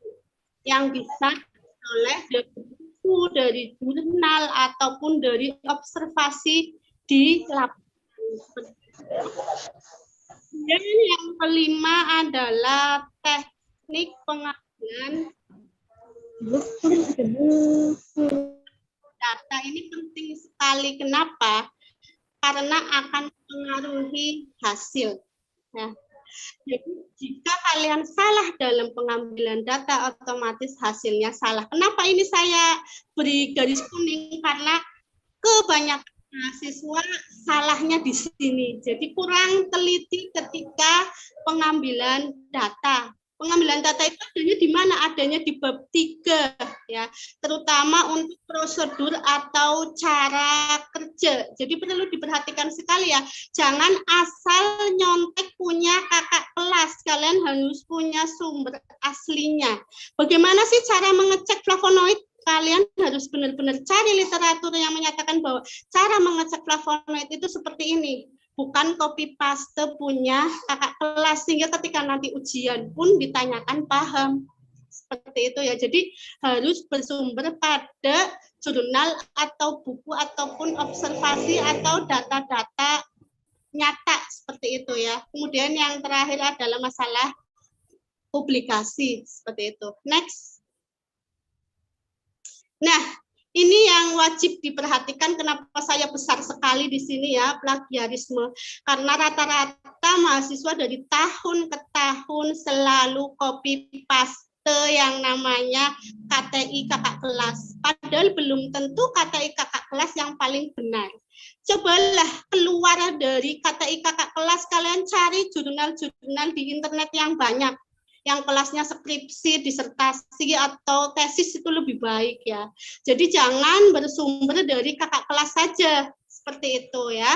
yang bisa oleh dari buku, dari jurnal, ataupun dari observasi di lapangan. Dan yang kelima adalah teknik pengambilan data. Ini penting sekali. Kenapa? Karena akan mempengaruhi hasil. Nah, Jadi jika kalian salah dalam pengambilan data, otomatis hasilnya salah. Kenapa ini saya beri garis kuning? Karena kebanyakan mahasiswa salahnya di sini. Jadi kurang teliti ketika pengambilan data. Pengambilan data itu adanya di mana? Adanya di bab 3 ya, terutama untuk prosedur atau cara kerja. Jadi perlu diperhatikan sekali ya. Jangan asal nyontek punya kakak kelas, kalian harus punya sumber aslinya. Bagaimana sih cara mengecek flavonoid? Kalian harus benar-benar cari literatur yang menyatakan bahwa cara mengecek flavonoid itu seperti ini. Bukan copy paste punya kakak kelas, sehingga ketika nanti ujian pun ditanyakan paham. Seperti itu ya. Jadi harus bersumber pada jurnal atau buku ataupun observasi atau data-data nyata seperti itu ya. Kemudian yang terakhir adalah masalah publikasi seperti itu. Next. Nah, ini yang wajib diperhatikan. Kenapa saya besar sekali di sini ya, plagiarisme. Karena rata-rata mahasiswa dari tahun ke tahun selalu copy paste yang namanya KTI kakak kelas. Padahal belum tentu KTI kakak kelas yang paling benar. Cobalah keluar dari KTI kakak kelas, kalian cari jurnal-jurnal di internet yang banyak. Yang kelasnya skripsi, disertasi, atau tesis itu lebih baik ya. Jadi jangan bersumber dari kakak kelas saja, seperti itu ya.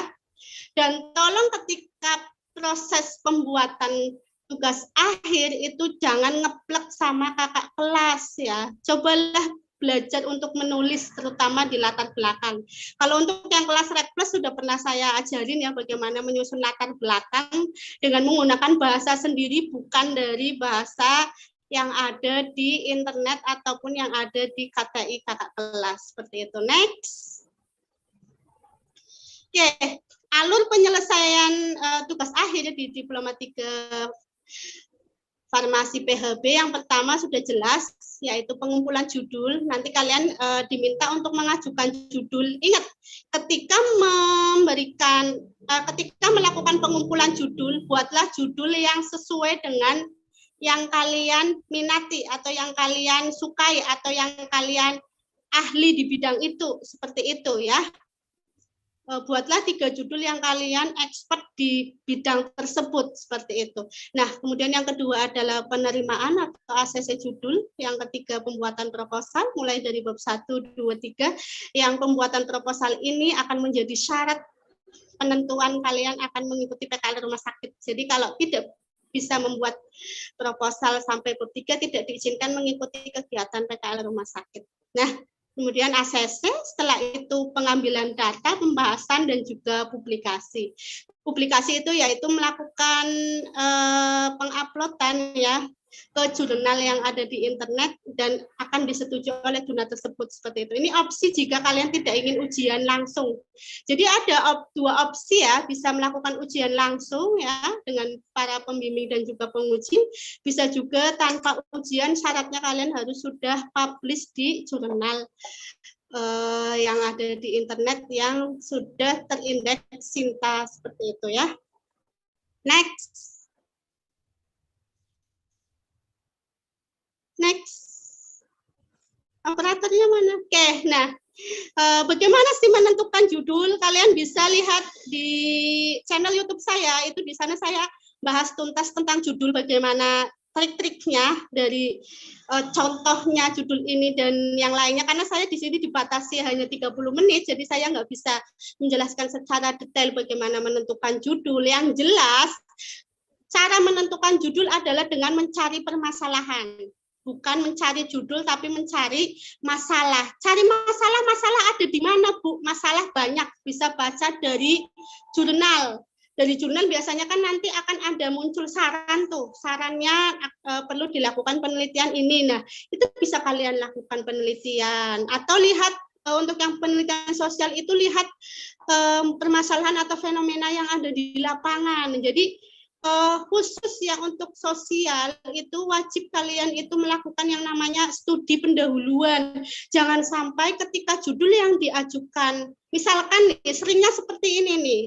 Dan tolong ketika proses pembuatan tugas akhir itu jangan ngeplek sama kakak kelas ya. Cobalah belajar untuk menulis terutama di latar belakang. Kalau untuk yang kelas Red Plus sudah pernah saya ajarin ya bagaimana menyusun latar belakang dengan menggunakan bahasa sendiri, bukan dari bahasa yang ada di internet ataupun yang ada di KTI kakak kelas. Seperti itu. Next. Oke, alur penyelesaian tugas akhir di Diplomatika Farmasi PHB yang pertama sudah jelas, yaitu pengumpulan judul. Nanti kalian diminta untuk mengajukan judul. Ingat, ketika melakukan pengumpulan judul, buatlah judul yang sesuai dengan yang kalian minati atau yang kalian sukai atau yang kalian ahli di bidang itu, seperti itu ya. Buatlah 3 judul yang kalian expert di bidang tersebut, seperti itu. Nah, kemudian yang kedua adalah penerimaan atau ACC judul. Yang ketiga pembuatan proposal, mulai dari bab 1, 2, 3. Yang pembuatan proposal ini akan menjadi syarat penentuan kalian akan mengikuti PKL rumah sakit. Jadi kalau tidak bisa membuat proposal sampai bab 3, tidak diizinkan mengikuti kegiatan PKL rumah sakit. Nah, kemudian ACC, setelah itu pengambilan data, pembahasan, dan juga publikasi. Publikasi itu yaitu melakukan penguploadan ya ke jurnal yang ada di internet dan akan disetujui oleh jurnal tersebut, seperti itu. Ini opsi jika kalian tidak ingin ujian langsung. Jadi ada 2 opsi ya, bisa melakukan ujian langsung ya dengan para pembimbing dan juga penguji. Bisa juga tanpa ujian, syaratnya kalian harus sudah publish di jurnal yang ada di internet yang sudah terindeks Sinta, seperti itu ya. Next. Next. Operatornya mana? Oke, nah bagaimana sih menentukan judul? Kalian bisa lihat di channel YouTube saya, itu di sana saya bahas tuntas tentang judul, bagaimana trik-triknya dari contohnya judul ini dan yang lainnya, karena saya di sini dibatasi hanya 30 menit, jadi saya nggak bisa menjelaskan secara detail bagaimana menentukan judul. Yang jelas, cara menentukan judul adalah dengan mencari permasalahan. Bukan mencari judul, tapi mencari masalah. Cari masalah ada di mana, Bu? Masalah banyak, bisa baca dari jurnal. Dari jurnal biasanya kan nanti akan ada muncul saran tuh. Sarannya perlu dilakukan penelitian ini. Nah, itu bisa kalian lakukan penelitian. Atau lihat, untuk yang penelitian sosial itu lihat permasalahan atau fenomena yang ada di lapangan. Jadi, khusus yang untuk sosial itu wajib kalian itu melakukan yang namanya studi pendahuluan. Jangan sampai ketika judul yang diajukan Misalkan nih, seringnya seperti ini nih,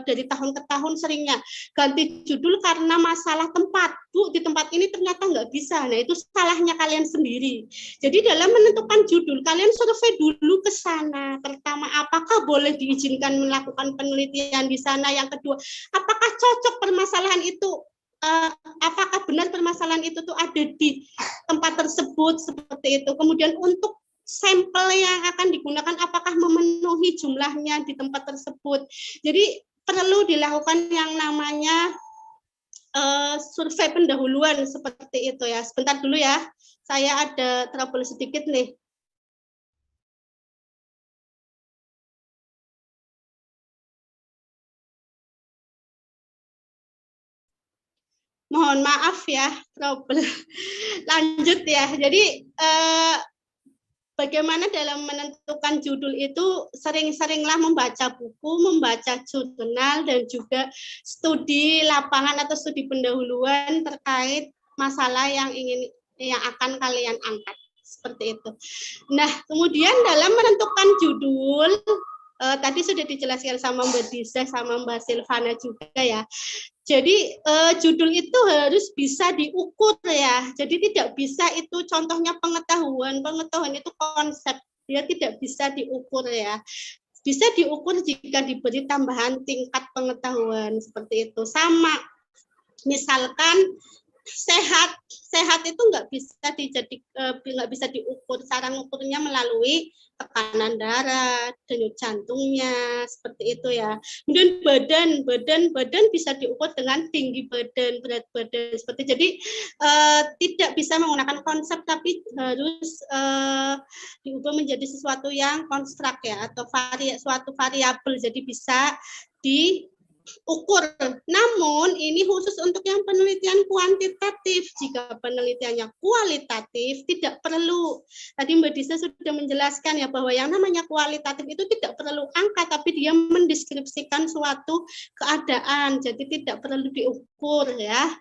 dari tahun ke tahun seringnya ganti judul karena masalah tempat. Bu, di tempat ini ternyata nggak bisa. Nah, itu salahnya kalian sendiri. Jadi dalam menentukan judul, kalian survei dulu ke sana. Pertama, apakah boleh diizinkan melakukan penelitian di sana? Yang kedua, apakah cocok permasalahan itu? Apakah benar permasalahan itu tuh ada di tempat tersebut seperti itu. Kemudian untuk sampel yang akan digunakan apakah memenuhi jumlahnya di tempat tersebut. Jadi perlu dilakukan yang namanya survei pendahuluan seperti itu ya. Sebentar dulu ya, saya ada trouble sedikit nih. Mohon maaf ya, trouble. Lanjut ya. Jadi bagaimana dalam menentukan judul itu sering-seringlah membaca buku, membaca jurnal, dan juga studi lapangan atau studi pendahuluan terkait masalah yang akan kalian angkat seperti itu. Nah, kemudian dalam menentukan judul tadi sudah dijelaskan sama Mbak Disa sama Mbak Silvana juga ya. Jadi judul itu harus bisa diukur ya. Jadi tidak bisa itu contohnya pengetahuan itu konsep, dia tidak bisa diukur ya. Bisa diukur jika diberi tambahan tingkat pengetahuan seperti itu. Sama misalkan sehat itu nggak bisa diukur. Cara ngukurnya melalui tekanan darah, denyut jantungnya seperti itu ya. Kemudian badan bisa diukur dengan tinggi badan, berat badan seperti. Jadi tidak bisa menggunakan konsep tapi harus diubah menjadi sesuatu yang konstruk ya, atau suatu variabel, jadi bisa diukur. Namun ini khusus untuk yang penelitian kuantitatif. Jika penelitiannya kualitatif tidak perlu. Tadi Mbak Disa sudah menjelaskan ya bahwa yang namanya kualitatif itu tidak perlu angka, tapi dia mendeskripsikan suatu keadaan. Jadi tidak perlu diukur ya.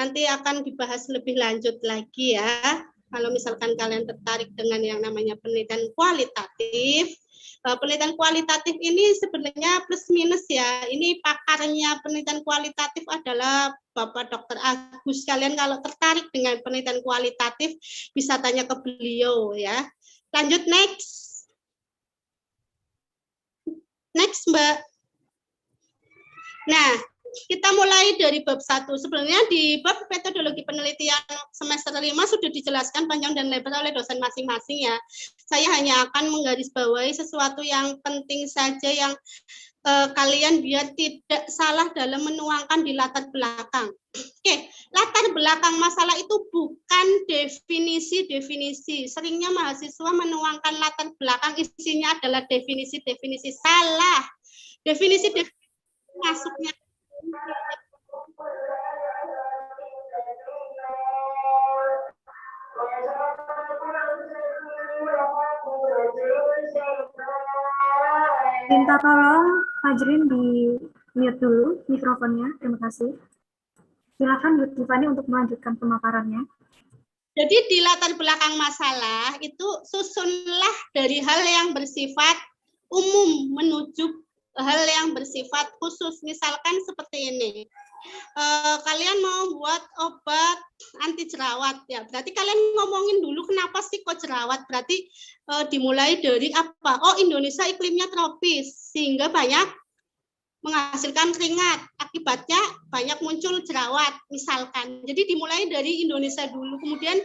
Nanti akan dibahas lebih lanjut lagi ya. Kalau misalkan kalian tertarik dengan yang namanya penelitian kualitatif. Penelitian kualitatif ini sebenarnya plus minus ya. Ini pakarnya penelitian kualitatif adalah Bapak Dr. Agus. Kalian kalau tertarik dengan penelitian kualitatif bisa tanya ke beliau ya. Lanjut next. Next Mbak. Nah, kita mulai dari bab 1. Sebenarnya di bab metodologi penelitian semester 5 sudah dijelaskan panjang dan lebar oleh dosen masing-masing ya. Saya hanya akan menggarisbawahi sesuatu yang penting saja yang kalian biar tidak salah dalam menuangkan di latar belakang. Oke, latar belakang masalah itu bukan definisi-definisi. Seringnya mahasiswa menuangkan latar belakang isinya adalah definisi-definisi. Salah. Definisi-definisi masuknya minta tolong Fajrin di mute dulu mikrofonnya, terima kasih. Silakan Bu Tiffany untuk melanjutkan pemaparannya. Jadi di latar belakang masalah itu susunlah dari hal yang bersifat umum menuju hal yang bersifat khusus. Misalkan seperti ini, kalian mau buat obat anti jerawat ya, berarti kalian ngomongin dulu kenapa sih kok jerawat. Berarti dimulai dari apa? Oh, Indonesia iklimnya tropis sehingga banyak menghasilkan keringat, akibatnya banyak muncul jerawat misalkan. Jadi dimulai dari Indonesia dulu, kemudian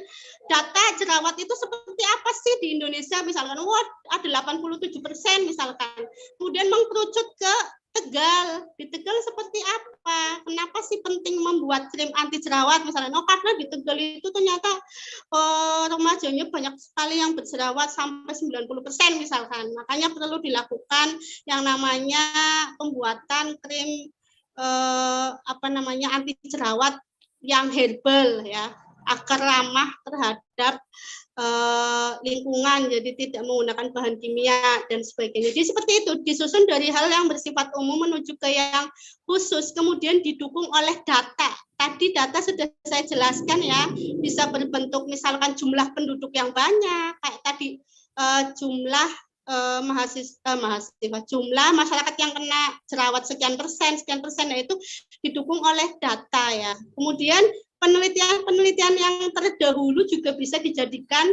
data jerawat itu seperti apa sih di Indonesia misalkan, wah ada 87% misalkan, kemudian mengkerucut ke Tegal. Di Tegal seperti apa? Kenapa sih penting membuat krim anti jerawat misalnya? Oh, karena di Tegal itu ternyata remajanya banyak sekali yang berjerawat sampai 90% misalkan. Makanya perlu dilakukan yang namanya pembuatan krim anti jerawat yang herbal ya, agar ramah terhadap lingkungan, jadi tidak menggunakan bahan kimia dan sebagainya. Jadi seperti itu, disusun dari hal yang bersifat umum menuju ke yang khusus, kemudian didukung oleh data. Tadi data sudah saya jelaskan ya, bisa berbentuk misalkan jumlah penduduk yang banyak, kayak tadi jumlah mahasiswa, jumlah masyarakat yang kena jerawat sekian persen, nah itu didukung oleh data ya. Kemudian penelitian yang terdahulu juga bisa dijadikan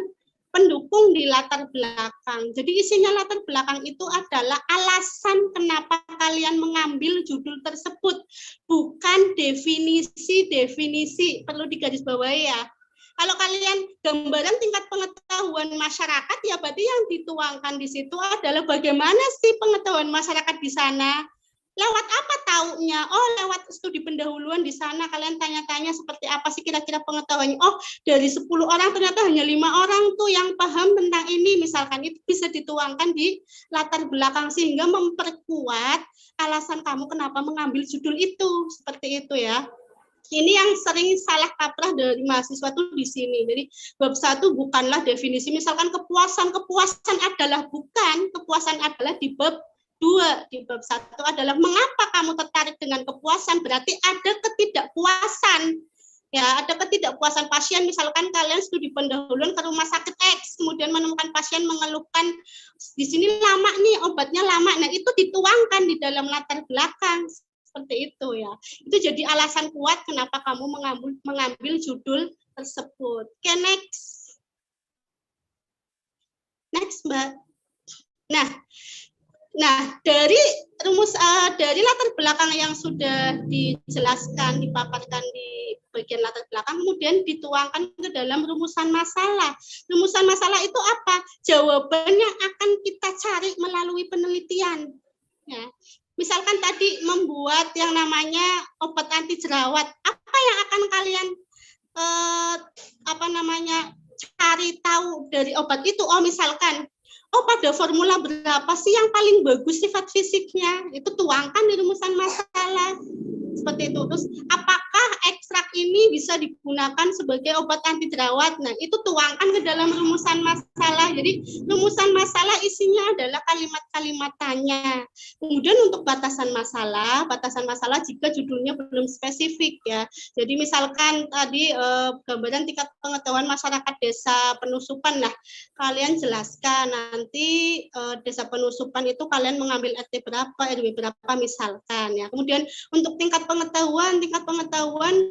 pendukung di latar belakang. Jadi isinya latar belakang itu adalah alasan kenapa kalian mengambil judul tersebut, bukan definisi, perlu digarisbawahi ya. Kalau kalian gambaran tingkat pengetahuan masyarakat, ya berarti yang dituangkan di situ adalah bagaimana sih pengetahuan masyarakat di sana. Lewat apa taunya? Oh, lewat studi pendahuluan di sana kalian tanya-tanya seperti apa sih kira-kira pengetahuannya. Oh, dari 10 orang ternyata hanya 5 orang tuh yang paham tentang ini. Misalkan itu bisa dituangkan di latar belakang sehingga memperkuat alasan kamu kenapa mengambil judul itu. Seperti itu ya. Ini yang sering salah kaprah dari mahasiswa tuh di sini. Jadi bab 1 bukanlah definisi. Misalkan kepuasan adalah bukan, kepuasan adalah di bab 2. Di bab 1 adalah mengapa kamu tertarik dengan kepuasan, berarti ada ketidakpuasan. Ya, ada ketidakpuasan pasien, misalkan kalian studi pendahuluan ke rumah sakit X, kemudian menemukan pasien mengeluhkan di sini lama nih, obatnya lama. Nah, itu dituangkan di dalam latar belakang. Seperti itu ya. Itu jadi alasan kuat kenapa kamu mengambil judul tersebut. Oke, next. Next, Mbak. Nah, dari latar belakang yang sudah dijelaskan, dipaparkan di bagian latar belakang, kemudian dituangkan ke dalam rumusan masalah. Rumusan masalah itu apa? Jawaban yang akan kita cari melalui penelitian. Ya. Misalkan tadi membuat yang namanya obat anti jerawat, apa yang akan kalian cari tahu dari obat itu? Oh, misalkan, pada formula berapa sih yang paling bagus sifat fisiknya? Itu tuangkan di rumusan masalah. Seperti itu. Terus, apakah ekstrak ini bisa digunakan sebagai obat anti jerawat? Nah, itu tuangkan ke dalam rumusan masalah. Jadi, rumusan masalah isinya adalah kalimat-kalimat tanya. Kemudian untuk batasan masalah jika judulnya belum spesifik ya. Jadi, misalkan tadi gambaran tingkat pengetahuan masyarakat desa penusupan. Nah, kalian jelaskan nanti desa penusupan itu kalian mengambil RT berapa, RW berapa misalkan ya. Kemudian untuk tingkat pengetahuan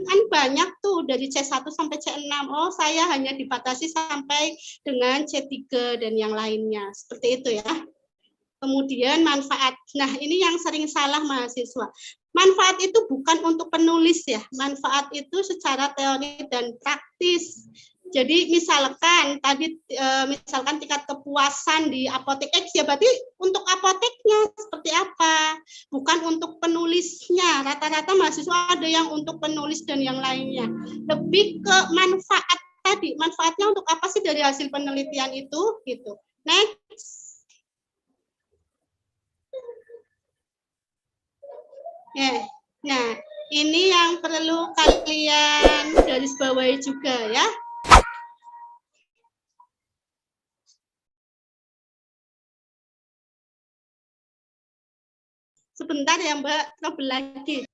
kan banyak tuh dari C1 sampai C6. Oh, saya hanya dibatasi sampai dengan C3 dan yang lainnya. Seperti itu ya. Kemudian manfaat. Nah, ini yang sering salah mahasiswa. Manfaat itu bukan untuk penulis ya. Manfaat itu secara teori dan praktis. Jadi misalkan tingkat kepuasan di apotek X ya berarti untuk apoteknya seperti apa, bukan untuk penulisnya. Rata-rata mahasiswa ada yang untuk penulis dan yang lainnya. Lebih ke manfaat tadi, manfaatnya untuk apa sih dari hasil penelitian itu gitu. Next. Nah, ini yang perlu kalian garis bawahi juga ya. Sebentar ya Mbak, trouble lagi.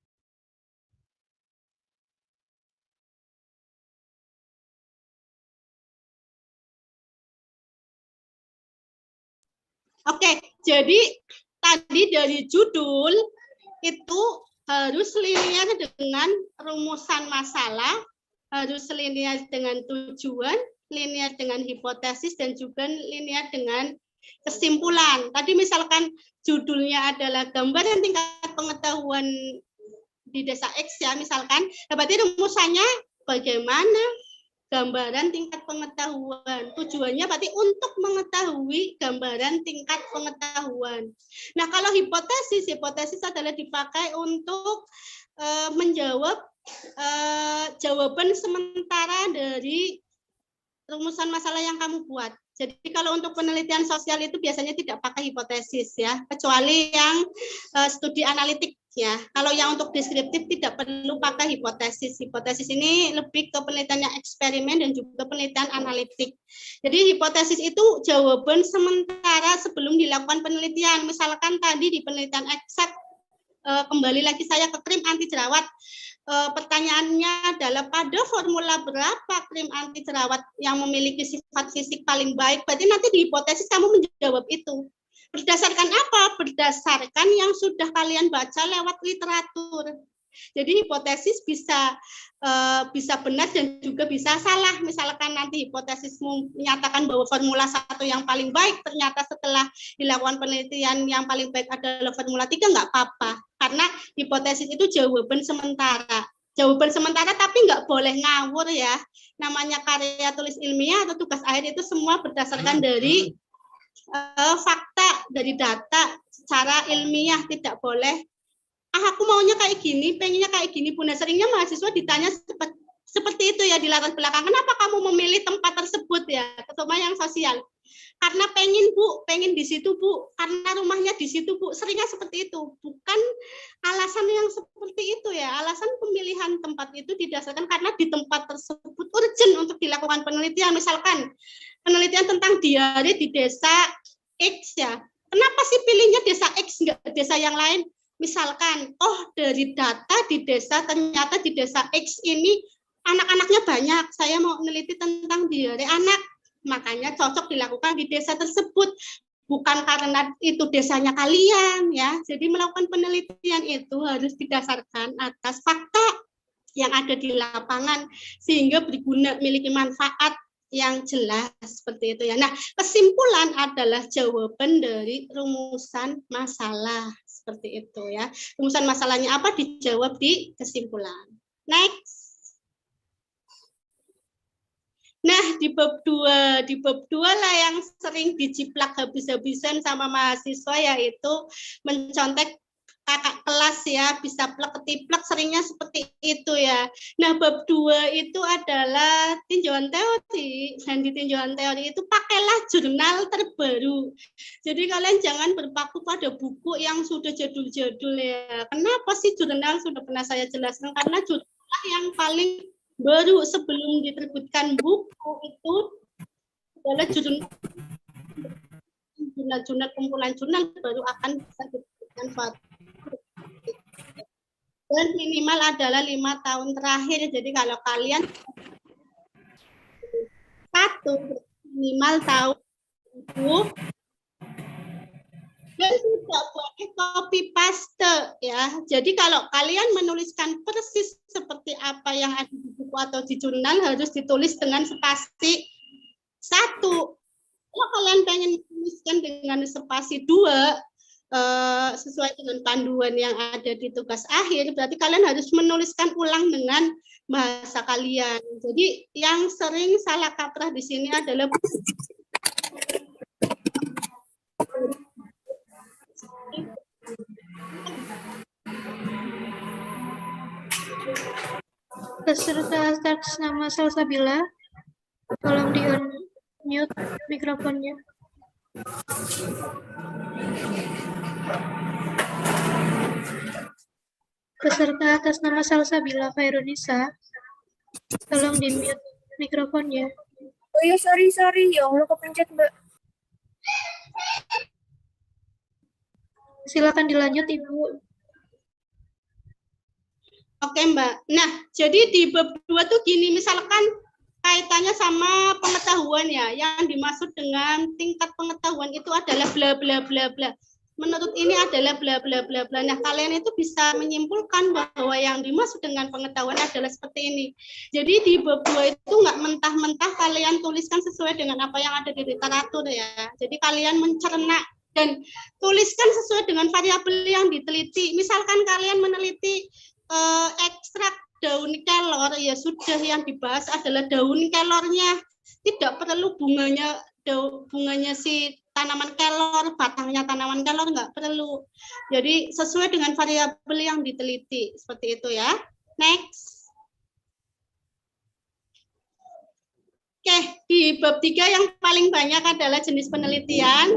Oke, jadi tadi dari judul itu harus linear dengan rumusan masalah, harus linear dengan tujuan, linear dengan hipotesis, dan juga linear dengan kesimpulan. Tadi misalkan judulnya adalah gambaran tingkat pengetahuan di desa X ya misalkan, berarti rumusannya bagaimana gambaran tingkat pengetahuan. Tujuannya berarti untuk mengetahui gambaran tingkat pengetahuan. Nah, kalau hipotesis adalah dipakai untuk menjawab jawaban sementara dari rumusan masalah yang kamu buat. Jadi kalau untuk penelitian sosial itu biasanya tidak pakai hipotesis ya, kecuali yang studi analitik ya. Kalau yang untuk deskriptif tidak perlu pakai hipotesis. Hipotesis ini lebih ke penelitian yang eksperimen dan juga penelitian analitik. Jadi hipotesis itu jawaban sementara sebelum dilakukan penelitian. Misalkan tadi di penelitian eksak, kembali lagi saya ke krim anti jerawat. Pertanyaannya adalah pada formula berapa krim anti jerawat yang memiliki sifat fisik paling baik. Berarti nanti di hipotesis kamu menjawab itu. Berdasarkan apa? Berdasarkan yang sudah kalian baca lewat literatur. Jadi hipotesis bisa benar dan juga bisa salah. Misalkan nanti hipotesismu menyatakan bahwa formula 1 yang paling baik, ternyata setelah dilakukan penelitian yang paling baik adalah formula 3, nggak apa-apa. Karena hipotesis itu jawaban sementara. Jawaban sementara tapi nggak boleh ngawur ya. Namanya karya tulis ilmiah atau tugas akhir itu semua berdasarkan dari fakta, dari data secara ilmiah, tidak boleh aku maunya kayak gini, pengennya kayak gini. Bunda, seringnya mahasiswa ditanya seperti itu ya di latar belakang. Kenapa kamu memilih tempat tersebut ya, terutama yang sosial? Karena pengen Bu, pengen di situ Bu, karena rumahnya di situ Bu. Seringnya seperti itu, bukan alasan yang seperti itu ya. Alasan pemilihan tempat itu didasarkan karena di tempat tersebut urgent untuk dilakukan penelitian. Misalkan penelitian tentang diare di desa X ya. Kenapa sih pilihnya desa X nggak desa yang lain? Misalkan, oh dari data di desa, ternyata di desa X ini anak-anaknya banyak, saya mau meneliti tentang diare anak, makanya cocok dilakukan di desa tersebut, bukan karena itu desanya kalian ya. Jadi melakukan penelitian itu harus didasarkan atas fakta yang ada di lapangan, sehingga berguna, memiliki manfaat yang jelas seperti itu ya. Nah, kesimpulan adalah jawaban dari rumusan masalah seperti itu ya. Rumusan masalahnya apa dijawab di kesimpulan. Next. Nah, di bab 2 lah yang sering diciplak habis-habisan sama mahasiswa, yaitu mencontek kakak kelas ya, bisa plek ketiplek, seringnya seperti itu ya. Nah, bab 2 itu adalah tinjauan teori, dan di tinjauan teori itu pakailah jurnal terbaru. Jadi kalian jangan berpaku pada buku yang sudah jadul-jadul ya. Kenapa sih jurnal? Sudah pernah saya jelaskan, karena jurnal yang paling baru sebelum diterbitkan buku itu adalah jurnal kumpulan jurnal baru akan bisa diterbitkan dan minimal adalah 5 tahun terakhir. Jadi kalau kalian minimal tahun itu, dan tidak boleh copy paste ya. Jadi kalau kalian menuliskan persis seperti apa yang ada di buku atau di jurnal, harus ditulis dengan spasi 1. Kalau kalian pengen menuliskan dengan spasi 2, sesuai dengan panduan yang ada di tugas akhir, berarti kalian harus menuliskan ulang dengan bahasa kalian. Jadi yang sering salah kaprah di sini adalah Peserta atas nama Salsabila, tolong di-unmute mikrofonnya. Peserta atas nama Salsabila Khairunisa, tolong di-mute mikrofonnya. Oh ya, sorry. Ya Allah, kepencet, Mbak. Silakan dilanjut, Ibu. Oke, Mbak. Nah, jadi di bab 2 tuh gini, misalkan kaitannya sama pengetahuan ya. Yang dimaksud dengan tingkat pengetahuan itu adalah bla bla bla bla. Menurut ini adalah bla bla bla bla. Nah, kalian itu bisa menyimpulkan bahwa yang dimaksud dengan pengetahuan adalah seperti ini. Jadi di bab 2 itu nggak mentah-mentah kalian tuliskan sesuai dengan apa yang ada di literatur ya. Jadi kalian mencerna dan tuliskan sesuai dengan variabel yang diteliti. Misalkan kalian meneliti ekstrak daun kelor, ya sudah, yang dibahas adalah daun kelornya, tidak perlu bunganya si tanaman kelor, batangnya tanaman kelor, nggak perlu. Jadi sesuai dengan variabel yang diteliti, seperti itu ya. Next. Oke, di bab 3 yang paling banyak adalah jenis penelitian.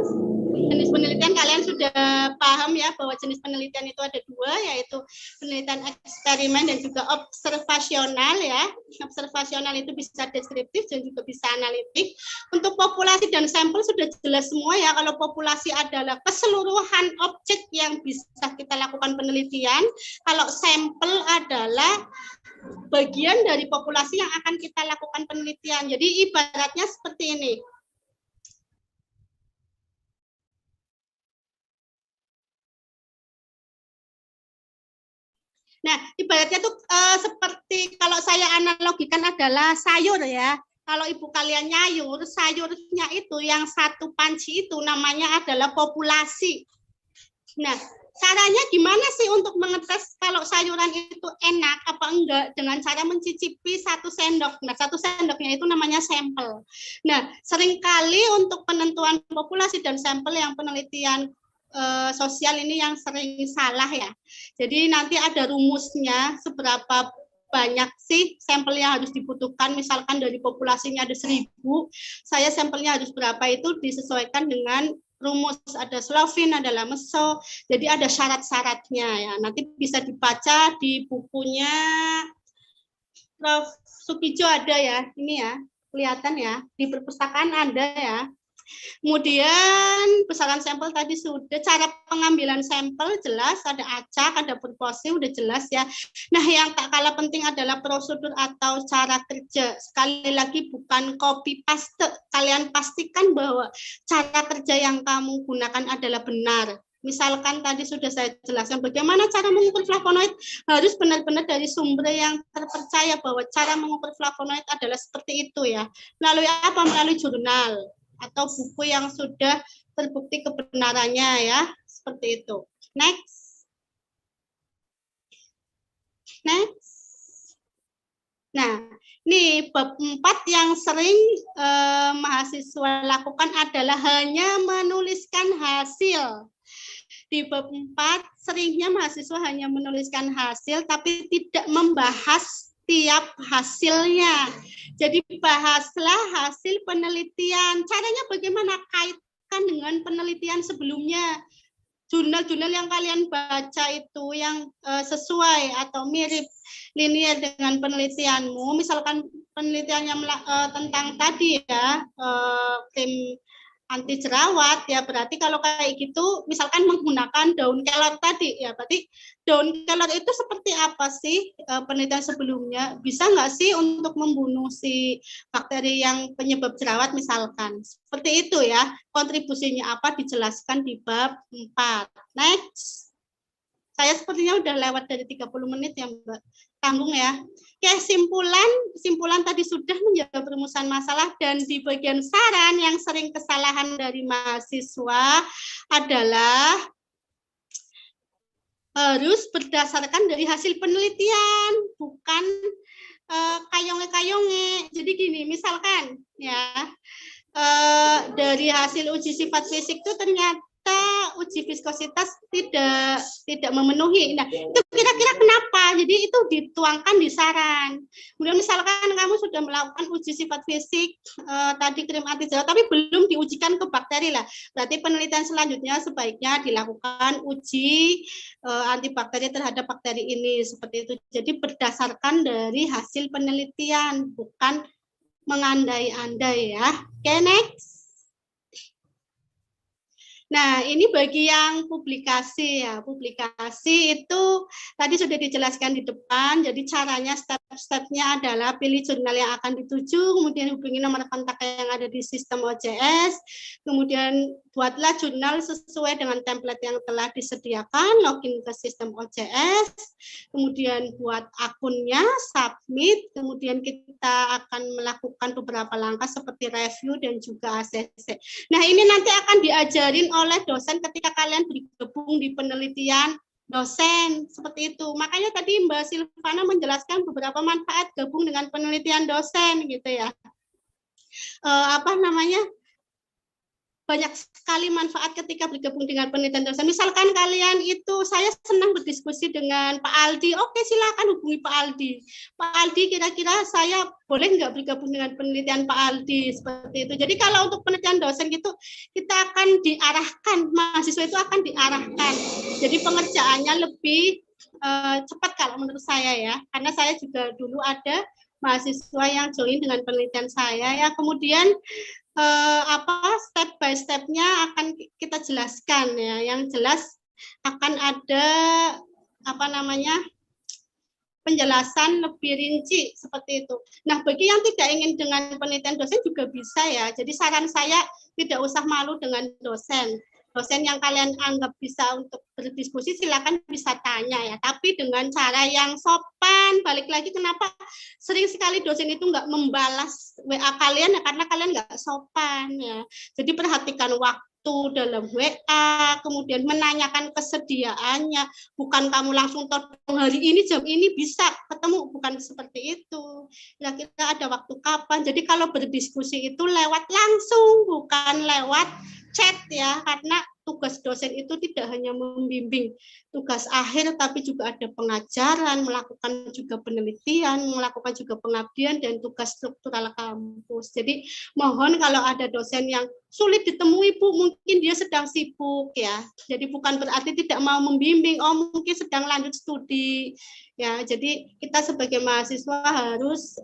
Jenis penelitian kalian sudah paham ya, bahwa jenis penelitian itu ada 2, yaitu penelitian eksperimen dan juga observasional ya. Observasional itu bisa deskriptif dan juga bisa analitik. Untuk populasi dan sampel sudah jelas semua ya, kalau populasi adalah keseluruhan objek yang bisa kita lakukan penelitian, kalau sampel adalah bagian dari populasi yang akan kita lakukan penelitian. Jadi ibaratnya seperti ini. Nah, ibaratnya tuh seperti kalau saya analogikan adalah sayur ya. Kalau ibu kalian nyayur, sayurnya itu yang satu panci itu namanya adalah populasi. Nah, caranya gimana sih untuk mengetes kalau sayuran itu enak apa enggak dengan cara mencicipi 1 sendok. Nah, 1 sendoknya itu namanya sampel. Nah, seringkali untuk penentuan populasi dan sampel yang penelitian sosial ini yang sering salah ya. Jadi nanti ada rumusnya seberapa banyak sih sampel yang harus dibutuhkan. Misalkan dari populasinya ada 1000, saya sampelnya harus berapa itu disesuaikan dengan rumus, ada Slovin, ada Lameso, jadi ada syarat-syaratnya ya. Nanti bisa dibaca di bukunya Prof. Sukijo ada ya, ini ya, kelihatan ya, di perpustakaan ada ya. Kemudian besaran sampel tadi sudah, cara pengambilan sampel jelas, ada acak, ada proporsi, udah jelas ya. Nah, yang tak kalah penting adalah prosedur atau cara kerja. Sekali lagi bukan copy paste, kalian pastikan bahwa cara kerja yang kamu gunakan adalah benar. Misalkan tadi sudah saya jelaskan bagaimana cara mengukur flavonoid, harus benar-benar dari sumber yang terpercaya bahwa cara mengukur flavonoid adalah seperti itu ya. Melalui apa? Melalui jurnal atau buku yang sudah terbukti kebenarannya ya, seperti itu. Next. Nah, ini bab 4 yang sering mahasiswa lakukan adalah hanya menuliskan hasil. Di bab 4 seringnya mahasiswa hanya menuliskan hasil tapi tidak membahas tiap hasilnya. Jadi bahaslah hasil penelitian. Caranya bagaimana? Kaitkan dengan penelitian sebelumnya. Jurnal-jurnal yang kalian baca itu yang sesuai atau mirip linear dengan penelitianmu. Misalkan penelitiannya tentang tadi ya, krim anti jerawat ya, berarti kalau kayak gitu misalkan menggunakan daun kelor tadi ya, berarti daun kelor itu seperti apa sih penelitian sebelumnya, bisa nggak sih untuk membunuh si bakteri yang penyebab jerawat misalkan, seperti itu ya, kontribusinya apa dijelaskan di bab 4. Next. Saya sepertinya udah lewat dari 30 menit ya Mbak, tanggung ya. Oke, simpulan tadi sudah menjawab perumusan masalah, dan di bagian saran yang sering kesalahan dari mahasiswa adalah harus berdasarkan dari hasil penelitian, bukan kayonge-kayonge. Jadi gini, misalkan ya, dari hasil uji sifat fisik itu ternyata uji viskositas tidak memenuhi. Nah, itu kira-kira kenapa? Jadi itu dituangkan di saran. Kemudian misalkan kamu sudah melakukan uji sifat fisik tadi krim anti jerawat, tapi belum diujikan ke bakteri lah. Berarti penelitian selanjutnya sebaiknya dilakukan uji antibakteri terhadap bakteri ini, seperti itu. Jadi berdasarkan dari hasil penelitian, bukan mengandai-andai ya. Oke, next. Nah, ini bagi yang publikasi ya. Publikasi itu tadi sudah dijelaskan di depan. Jadi caranya step-stepnya adalah pilih jurnal yang akan dituju, kemudian hubungi nomor kontak yang ada di sistem OJS, kemudian buatlah jurnal sesuai dengan template yang telah disediakan, login ke sistem OJS, kemudian buat akunnya, submit, kemudian kita akan melakukan beberapa langkah seperti review dan juga ACC. Nah, ini nanti akan diajarin oleh dosen ketika kalian bergabung di penelitian dosen, seperti itu. Makanya tadi Mbak Silvana menjelaskan beberapa manfaat gabung dengan penelitian dosen gitu ya. Banyak sekali manfaat ketika bergabung dengan penelitian dosen. Misalkan kalian itu, saya senang berdiskusi dengan Pak Aldi, oke silakan hubungi Pak Aldi. Pak Aldi, kira-kira saya boleh nggak bergabung dengan penelitian Pak Aldi, seperti itu. Jadi kalau untuk penelitian dosen gitu, kita akan diarahkan, mahasiswa itu akan diarahkan. Jadi pengerjaannya lebih cepat kalau menurut saya ya, karena saya juga dulu ada mahasiswa yang join dengan penelitian saya ya. Kemudian step by stepnya akan kita jelaskan ya, yang jelas akan ada penjelasan lebih rinci seperti itu. Nah, bagi yang tidak ingin dengan penelitian dosen juga bisa ya. Jadi saran saya tidak usah malu dengan dosen. dosen yang kalian anggap bisa untuk berdiskusi, silakan bisa tanya ya. Tapi dengan cara yang sopan. Balik lagi, kenapa sering sekali dosen itu nggak membalas WA kalian ya, karena kalian nggak sopan ya. Jadi perhatikan waktu dalam WA, kemudian menanyakan kesediaannya, bukan kamu langsung todong hari ini jam ini bisa ketemu, bukan seperti itu. Ya, kita ada waktu kapan. Jadi kalau berdiskusi itu lewat langsung, bukan lewat chat ya, karena tugas dosen itu tidak hanya membimbing tugas akhir, tapi juga ada pengajaran, melakukan juga penelitian, melakukan juga pengabdian, dan tugas struktural kampus. Jadi mohon kalau ada dosen yang sulit ditemui, Bu, mungkin dia sedang sibuk ya. Jadi bukan berarti tidak mau membimbing, oh mungkin sedang lanjut studi. Ya, jadi kita sebagai mahasiswa harus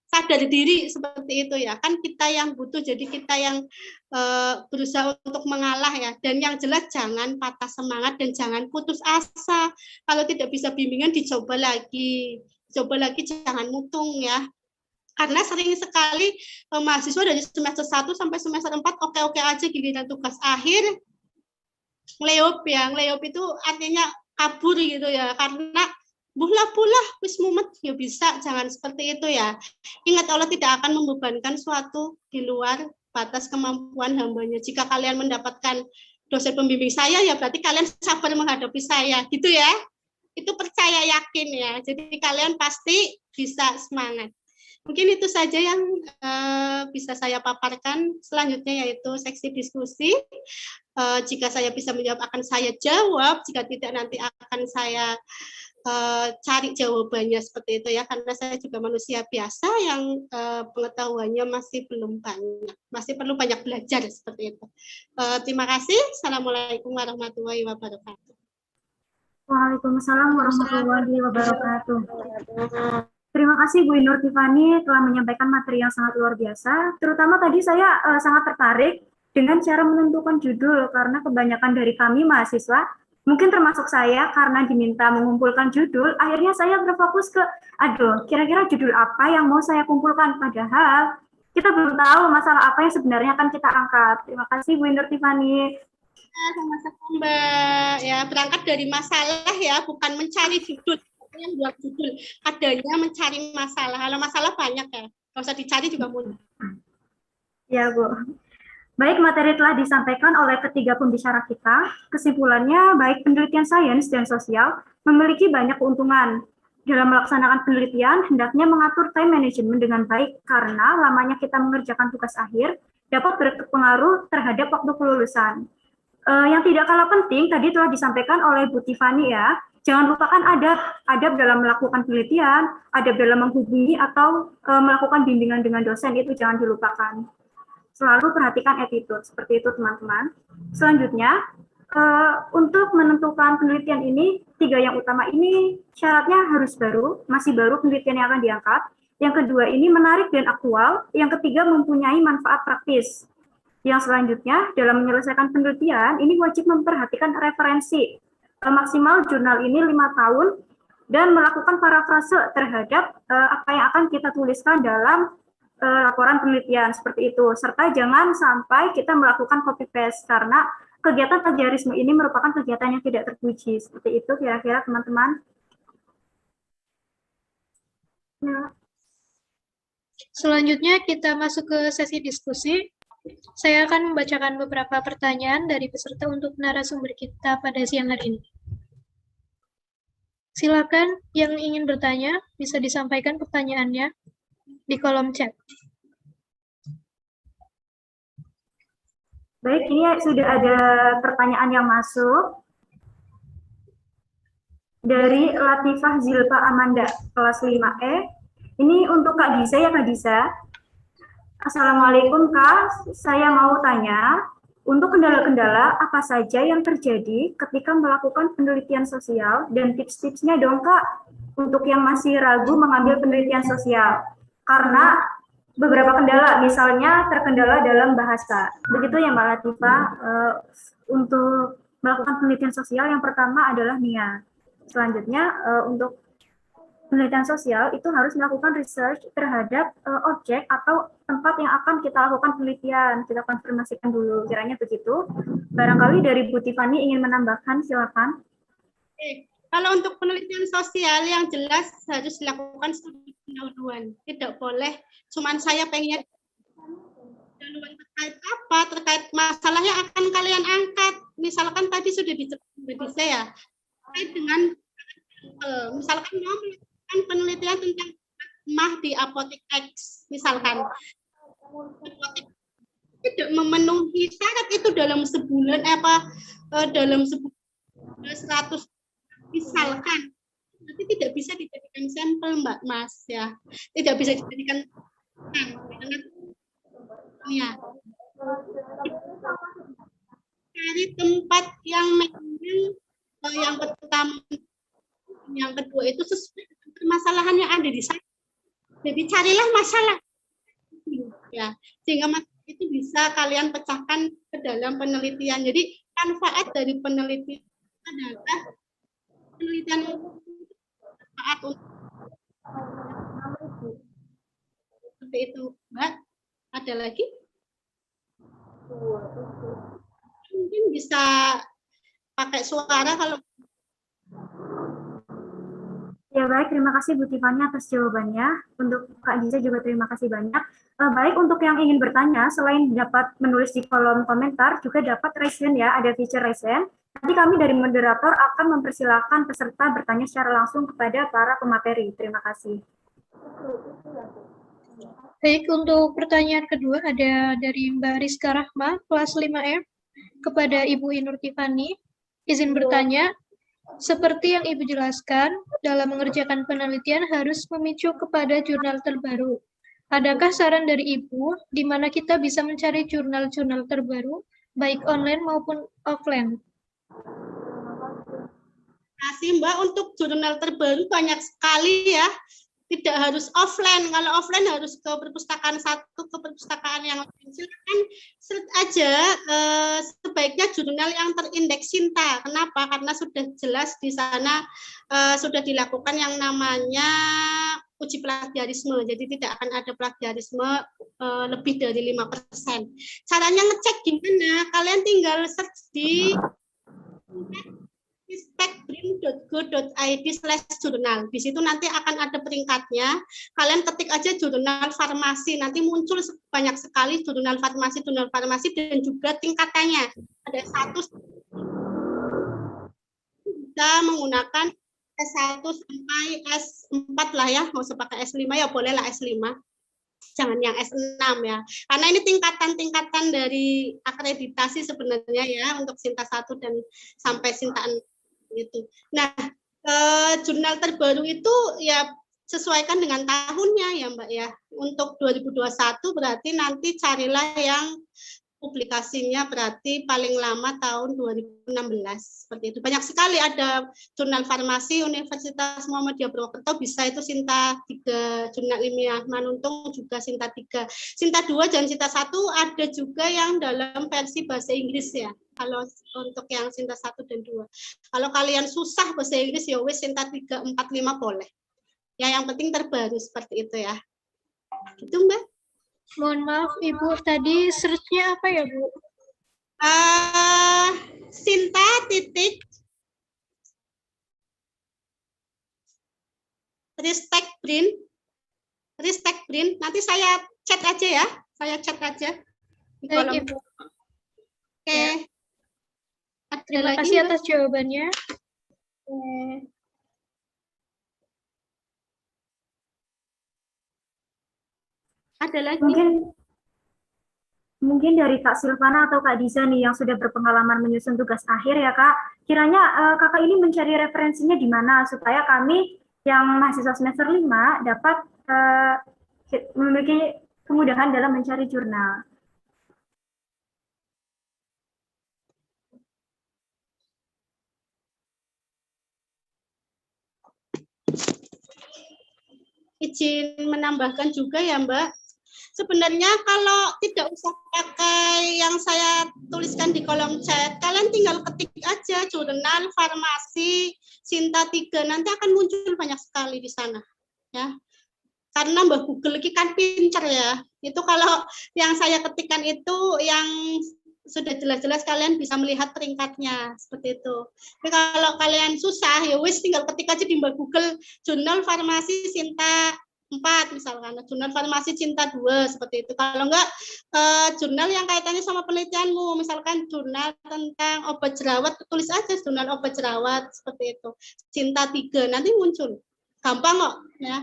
sadar diri seperti itu ya, kan kita yang butuh, jadi kita yang berusaha untuk mengalah ya. Dan yang jelas jangan patah semangat dan jangan putus asa. Kalau tidak bisa bimbingan, dicoba lagi, jangan mutung ya. Karena sering sekali mahasiswa dari semester 1 sampai semester 4 oke-oke aja, giliran tugas akhir ngeleop ya. Ngeleop itu artinya kabur gitu ya, karena bulah wis mumet ya, bisa, jangan seperti itu ya. Ingat, Allah tidak akan membebankan suatu di luar batas kemampuan hambanya. Jika kalian mendapatkan dosen pembimbing saya, ya berarti kalian sabar menghadapi saya, gitu ya. Itu percaya, yakin ya. Jadi kalian pasti bisa semangat. Mungkin itu saja yang bisa saya paparkan. Selanjutnya yaitu seksi diskusi. Jika saya bisa menjawab, akan saya jawab. Jika tidak, nanti akan saya cari jawabannya seperti itu ya, karena saya juga manusia biasa yang pengetahuannya masih belum banyak, masih perlu banyak belajar seperti itu. Terima kasih. Assalamualaikum warahmatullahi wabarakatuh. Waalaikumsalam warahmatullahi wabarakatuh. Terima kasih Bu Nur Tiffany telah menyampaikan materi yang sangat luar biasa. Terutama tadi saya sangat tertarik dengan cara menentukan judul, karena kebanyakan dari kami mahasiswa, mungkin termasuk saya, karena diminta mengumpulkan judul, akhirnya saya berfokus ke, kira-kira judul apa yang mau saya kumpulkan, padahal kita belum tahu masalah apa yang sebenarnya akan kita angkat. Terima kasih Bu Nur Tiffany. Sama-sama Mbak, ya berangkat dari masalah ya, bukan mencari judul. Yang buat judul, adanya mencari masalah. Kalau masalah banyak ya, nggak usah dicari juga mudah. Ya Bu. Baik, materi telah disampaikan oleh ketiga pembicara kita. Kesimpulannya, baik penelitian sains dan sosial memiliki banyak keuntungan. Dalam melaksanakan penelitian, hendaknya mengatur time management dengan baik, karena lamanya kita mengerjakan tugas akhir dapat berpengaruh terhadap waktu kelulusan. Yang tidak kalah penting, tadi telah disampaikan oleh Bu Tiffany ya, jangan lupakan adab dalam melakukan penelitian, adab dalam menghubungi atau melakukan bimbingan dengan dosen, itu jangan dilupakan. Selalu perhatikan attitude, seperti itu teman-teman. Selanjutnya, untuk menentukan penelitian ini, 3 yang utama ini syaratnya harus baru, masih baru penelitian yang akan diangkat. Yang kedua ini menarik dan aktual. Yang ketiga mempunyai manfaat praktis. Yang selanjutnya, dalam menyelesaikan penelitian, ini wajib memperhatikan referensi. Maksimal jurnal ini 5 tahun, dan melakukan parafrase terhadap apa yang akan kita tuliskan dalam laporan penelitian, seperti itu. Serta jangan sampai kita melakukan copy-paste, karena kegiatan plagiarisme ini merupakan kegiatan yang tidak terpuji. Seperti itu kira-kira teman-teman. Ya. Selanjutnya kita masuk ke sesi diskusi. Saya akan membacakan beberapa pertanyaan dari peserta untuk narasumber kita pada siang hari ini. Silakan yang ingin bertanya bisa disampaikan pertanyaannya di kolom chat. Baik, ini sudah ada pertanyaan yang masuk dari Latifah Zilpa Amanda, kelas 5E. Ini untuk Kak Disa ya, Kak Disa. Assalamualaikum Kak, saya mau tanya, untuk kendala-kendala apa saja yang terjadi ketika melakukan penelitian sosial, dan tips-tipsnya dong Kak, untuk yang masih ragu mengambil penelitian sosial. Karena beberapa kendala, misalnya terkendala dalam bahasa. Begitu ya Mbak Latifah, untuk melakukan penelitian sosial yang pertama adalah niat. Selanjutnya untuk penelitian sosial itu harus melakukan research terhadap objek atau tempat yang akan kita lakukan penelitian. Kita konfirmasikan dulu, kiranya begitu. Barangkali dari Bu Tiffany ingin menambahkan, silakan. Oke. Kalau untuk penelitian sosial yang jelas harus dilakukan studi pendahuluan. Tidak boleh, cuman saya pengennya pendahuluan terkait apa, terkait masalah yang akan kalian angkat. Misalkan tadi sudah disebut saya, terkait dengan misalkan mau melakukan penelitian tentang mah di apotek X, misalkan apotek tidak memenuhi syarat itu dalam sebulan dalam sebulan 100 misalkan, nanti tidak bisa dijadikan sampel Mbak Mas ya, tidak bisa dijadikan ya. Cari tempat yang memang yang pertama, yang kedua itu sesuai dengan permasalahan yang ada di sana. Jadi carilah masalah ya, sehingga itu bisa kalian pecahkan ke dalam penelitian. Jadi manfaat dari penelitian adalah penelitian manfaat untuk seperti itu, Mbak. Ada lagi? Mungkin bisa pakai suara kalau. Ya baik, terima kasih Bu Tiffany atas jawabannya. Untuk Kak Giza juga terima kasih banyak. Baik, untuk yang ingin bertanya, selain dapat menulis di kolom komentar, juga dapat raise hand ya, ada feature raise hand. Nanti kami dari moderator akan mempersilahkan peserta bertanya secara langsung kepada para pemateri. Terima kasih. Baik, untuk pertanyaan kedua ada dari Mbak Rizka Rahma, kelas 5M, kepada Ibu Inur Tiffany. Izin bertanya, seperti yang Ibu jelaskan, dalam mengerjakan penelitian harus memicu kepada jurnal terbaru. Adakah saran dari Ibu di mana kita bisa mencari jurnal-jurnal terbaru, baik online maupun offline? Kasih Mbak, untuk jurnal terbaru banyak sekali ya. Tidak harus offline. Kalau offline harus ke perpustakaan satu, ke perpustakaan yang lain. Silakan search aja sebaiknya jurnal yang terindeks Sinta. Kenapa? Karena sudah jelas di sana sudah dilakukan yang namanya uji plagiarisme. Jadi tidak akan ada plagiarisme lebih dari 5%. Caranya ngecek gimana? Kalian tinggal search di ristekbrin.go.id/jurnal. Di situ nanti akan ada peringkatnya. Kalian ketik aja jurnal farmasi, nanti muncul banyak sekali jurnal farmasi dan juga tingkatannya. Ada 1 bisa menggunakan S1 sampai S4 lah ya, mau pakai S5 ya bolehlah S5. Jangan yang S6 ya. Karena ini tingkatan-tingkatan dari akreditasi sebenarnya ya untuk Sinta 1 dan sampai Sinta 6 itu. Nah, jurnal terbaru itu ya sesuaikan dengan tahunnya ya Mbak ya. Untuk 2021 berarti nanti carilah yang publikasinya berarti paling lama tahun 2016 seperti itu. Banyak sekali ada jurnal farmasi Universitas Muhammadiyah Purwokerto, bisa itu Sinta 3, jurnal ilmiah Manuntung juga Sinta 3. Sinta 2 dan Sinta 1 ada juga yang dalam versi bahasa Inggris ya. Kalau untuk yang Sinta 1 dan 2. Kalau kalian susah bahasa Inggris ya wis Sinta 3, 4, 5 boleh. Ya yang penting terbaru seperti itu ya. Gitu Mbak. Mohon maaf, Ibu, tadi search-nya apa ya, Bu? Sinta titik Ristekbrin. Nanti saya chat aja ya. Saya chat aja. Di kolom. Baik, Ibu. Oke. Terima kasih atas jawabannya. Ada lagi? Mungkin dari Kak Silvana atau Kak Diza nih yang sudah berpengalaman menyusun tugas akhir ya Kak. Kiranya Kakak ini mencari referensinya di mana supaya kami yang mahasiswa semester 5 dapat memiliki kemudahan dalam mencari jurnal. Izin menambahkan juga ya Mbak. Sebenarnya kalau tidak usah pakai yang saya tuliskan di kolom chat, kalian tinggal ketik aja jurnal farmasi Sinta 3, nanti akan muncul banyak sekali di sana. Ya. Karena Mbak Google ini kan pinter ya. Itu kalau yang saya ketikkan itu yang sudah jelas-jelas kalian bisa melihat peringkatnya seperti itu. Tapi kalau kalian susah ya wis tinggal ketik aja di Mbak Google jurnal farmasi Sinta 4 misalkan, jurnal farmasi Sinta 2 seperti itu. Kalau enggak jurnal yang kaitannya sama penelitianmu, misalkan jurnal tentang obat jerawat, tulis aja jurnal obat jerawat seperti itu. Sinta 3 nanti muncul. Gampang kok ya.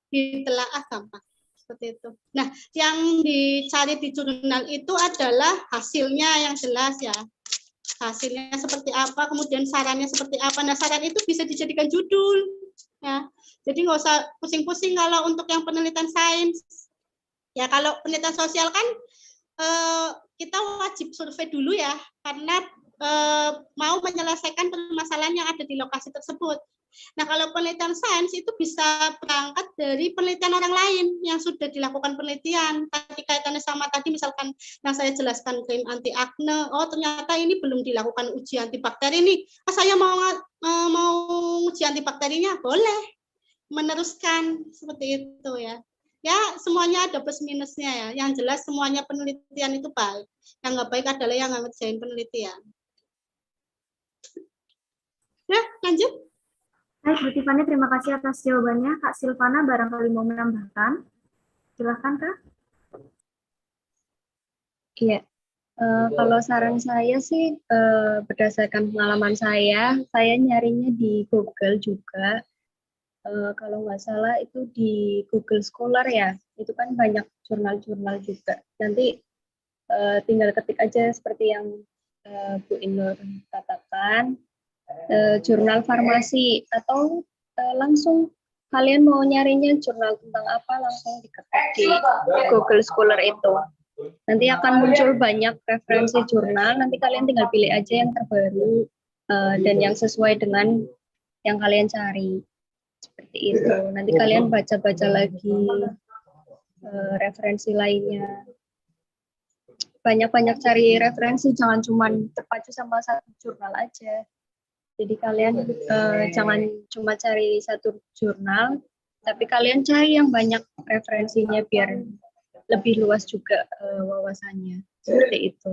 Ditelaah gampang. Seperti itu. Nah, yang dicari di jurnal itu adalah hasilnya yang jelas ya. Hasilnya seperti apa, kemudian sarannya seperti apa. Nah, saran itu bisa dijadikan judul ya. Jadi nggak usah pusing-pusing kalau untuk yang penelitian sains. Ya, kalau penelitian sosial kan kita wajib survei dulu ya, karena mau menyelesaikan permasalahan yang ada di lokasi tersebut. Nah, kalau penelitian sains itu bisa berangkat dari penelitian orang lain yang sudah dilakukan penelitian. Tadi kaitannya sama tadi misalkan yang saya jelaskan krim anti akne, oh ternyata ini belum dilakukan uji antibakteri nih. Saya mau uji antibakterinya, boleh meneruskan seperti itu ya. Ya, semuanya ada plus minusnya ya. Yang jelas semuanya penelitian itu baik. Yang nggak baik adalah yang nggak ngerjain penelitian. Ya, lanjut. Baik, Bu Tiffany, terima kasih atas jawabannya. Kak Silvana barangkali mau menambahkan. Silahkan, Kak. Iya, kalau saran saya sih berdasarkan pengalaman saya nyarinya di Google juga. Kalau nggak salah itu di Google Scholar ya, itu kan banyak jurnal-jurnal juga. Nanti tinggal ketik aja seperti yang Bu Inur katakan, jurnal farmasi atau langsung kalian mau nyarinya jurnal tentang apa langsung diketik di Google Scholar itu. Nanti akan muncul banyak referensi jurnal, nanti kalian tinggal pilih aja yang terbaru dan yang sesuai dengan yang kalian cari. Seperti itu. Nanti kalian baca-baca lagi referensi lainnya. Banyak-banyak cari referensi, jangan cuma terpacu sama satu jurnal aja. Jadi kalian jangan cuma cari satu jurnal, tapi kalian cari yang banyak referensinya biar lebih luas juga wawasannya. Seperti itu.